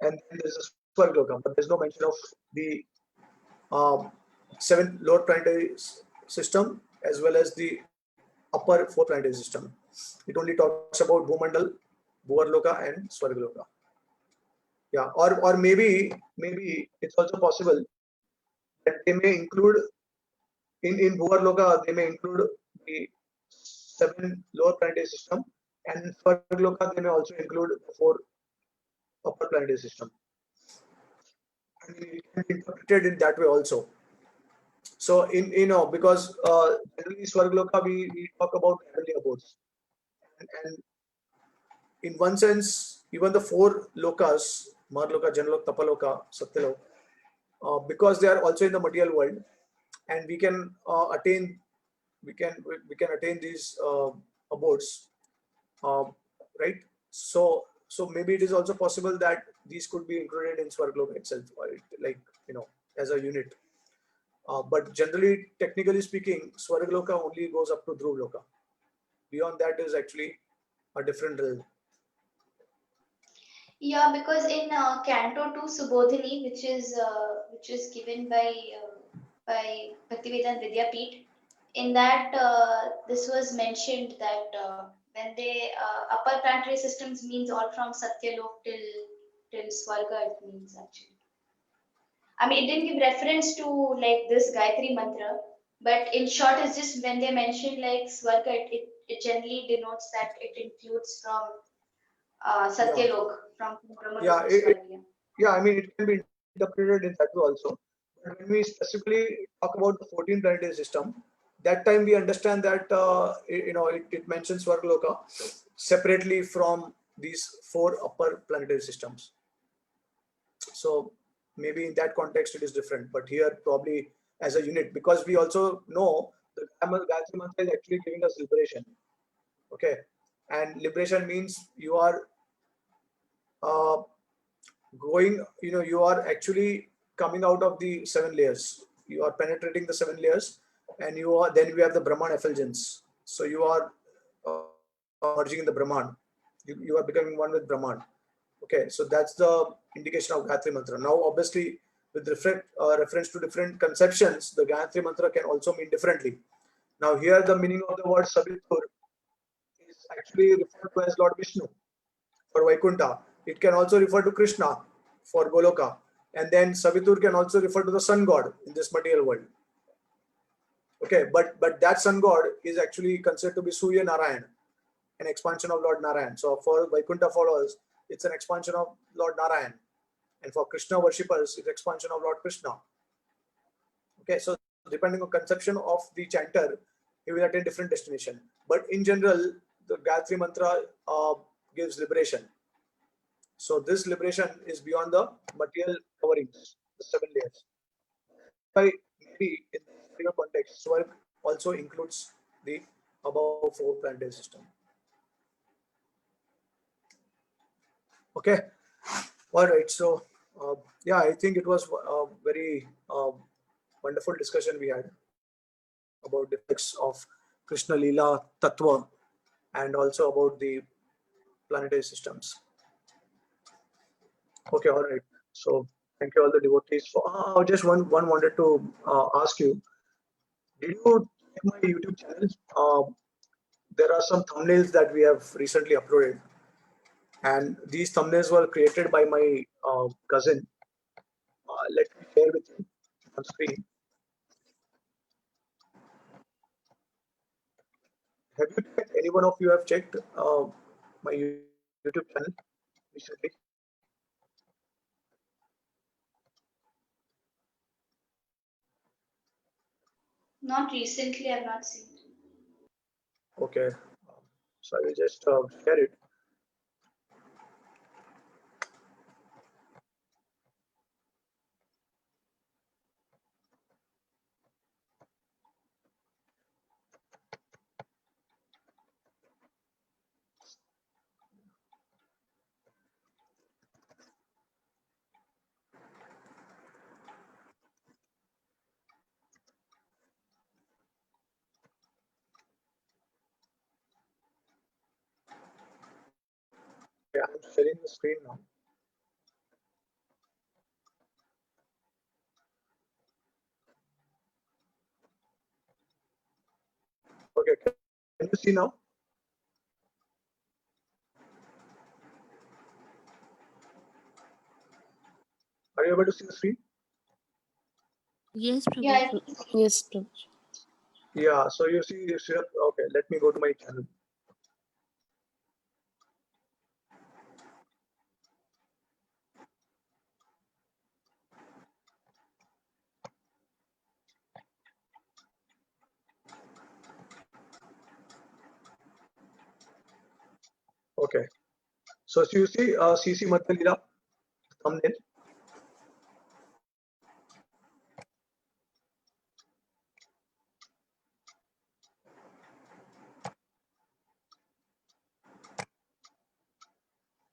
and then there is a Swargaloka, but there's no mention of the 7 lower planetary system as well as the upper 4 planetary system. It only talks about Bhumandal, Bhuvarloka, and Swargaloka. Yeah, or maybe it's also possible that they may include in Bhuvarloka, they may include the 7 lower planetary system, and in Swargaloka they may also include the 4 upper planetary system. it can be interpreted in that way also. So because generally Swargaloka we talk about heavenly abodes, and in one sense, even the four lokas, Marloka, Janloka, Tapaloka, Satyaloka, because they are also in the material world, and we can attain, we can attain these abodes, uh, right? So maybe it is also possible that these could be included in Swargaloka itself, like as a unit. But generally, technically speaking, Swargaloka only goes up to Dhruvaloka. Beyond that is actually a different realm.
Yeah, because in Canto 2 Subodhini, which is given by Bhaktivedanta Vidyapeeth, in that this was mentioned that when they upper planetary systems means all from Satyalok till Swarga, it means actually. I mean, it didn't give reference to like this Gayatri mantra, but in short, it's just when they mention like Swarga, it generally denotes that it includes from
Yeah,
Satyalok, from
yeah,
Brahmalok to Swarga.
yeah. I mean, it can be interpreted in that way also. But when we specifically talk about the 14 planetary system, that time we understand that it mentions Swargaloka separately from these four upper planetary systems. So maybe in that context it is different, but here probably as a unit, because we also know the Gayatri Mantra is actually giving us liberation. Okay, and liberation means you are uh, going, you are actually coming out of the seven layers. You are penetrating the seven layers, and then we have the Brahman effulgence. So you are merging in the Brahman. You are becoming one with Brahman. Okay, so that's the indication of Gayatri Mantra. Now, obviously, with reference to different conceptions, the Gayatri Mantra can also mean differently. Now, here the meaning of the word Savitur is actually referred to as Lord Vishnu for Vaikuntha. It can also refer to Krishna for Goloka. And then Savitur can also refer to the sun god in this material world. Okay, but that sun god is actually considered to be Surya Narayan, an expansion of Lord Narayan. So for Vaikuntha followers, it's an expansion of Lord Narayan. And for Krishna worshippers, it's expansion of Lord Krishna. Okay, so depending on conception of the chanter, he will attain different destination. But in general, the Gayatri Mantra gives liberation. So this liberation is beyond the material coverings, the seven layers. That's why maybe in the spiritual context, Swarg also includes the above four planetary system. Okay, all right. So yeah, I think it was a very wonderful discussion we had about the effects of Krishna Lila Tattva and also about the planetary systems. Okay, all right. So thank you all the devotees for. Just one wanted to ask you. Did you check my YouTube channel? There are some thumbnails that we have recently uploaded, and these thumbnails were created by my cousin. Let me share with you on screen. Have you checked? Any one of you have checked my YouTube channel recently?
Not recently, I've not seen.
Okay, so I will just share it. Okay, I'm sharing the screen now. Okay, can you see now? Are you able to see the screen?
Yes,
Yeah, I
Prabhu.
can see.
Yes, Prabhu.
Yeah, so you see, okay, let me go to my channel. Okay. So you see CC Madhya Lila thumbnail.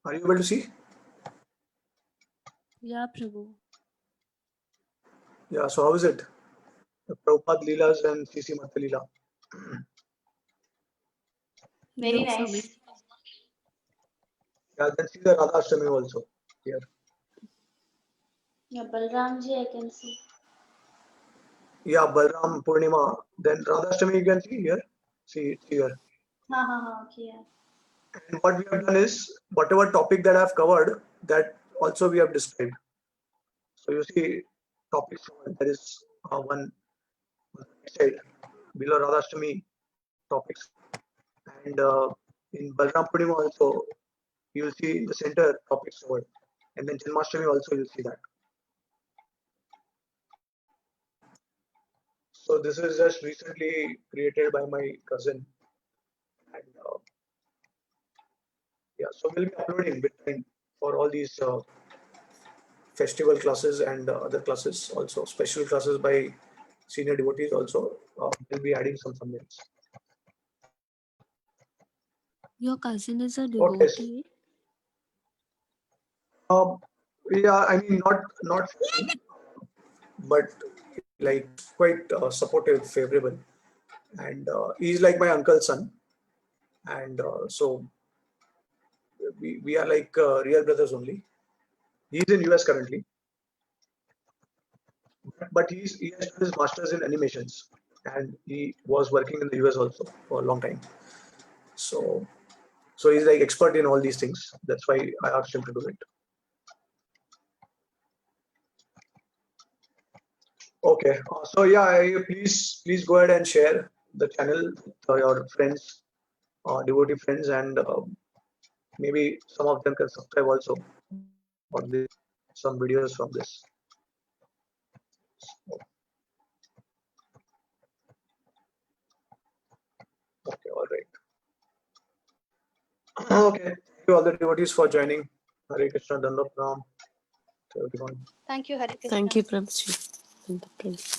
Are you able to see?
Yeah, Prabhu.
Yeah. So how is it? The Prabhupada Leelas and CC Madhya Lila.
Very
Looks
nice.
amazing.
Yeah. Then see the Radha Ashtami also here.
Yeah, Balramji, I can see.
Yeah. Balram Purnima. Then Radha Ashtami you can see here. See here.
Okay, yeah.
And what we have done is whatever topic that I have covered, that also we have described. So you see topics. There is one side below Radha Ashtami topics, and in Balram Purnima also you will see in the center topics covered, and then Janmashtami also you'll see that. So this is just recently created by my cousin, and yeah, so we'll be uploading between for all these festival classes and other classes, also special classes by senior devotees. Also, we'll be adding some thumbnails.
Your cousin is a
Okay.
devotee.
Yeah, I mean not, but like quite supportive, favorable, and he's like my uncle's son, and so we are like real brothers only. He's in US currently, but he has done his masters in animations, and he was working in the US also for a long time. So he's like expert in all these things. That's why I asked him to do it. Okay. So yeah, please go ahead and share the channel with your friends, devotee friends, and maybe some of them can subscribe also on this, some videos from this. Okay, all right. Okay, thank you all the devotees for joining. Hare Krishna, Dandap Ram to everyone.
Thank you, Hare Krishna.
Thank you, Prabhuji. And the Prince.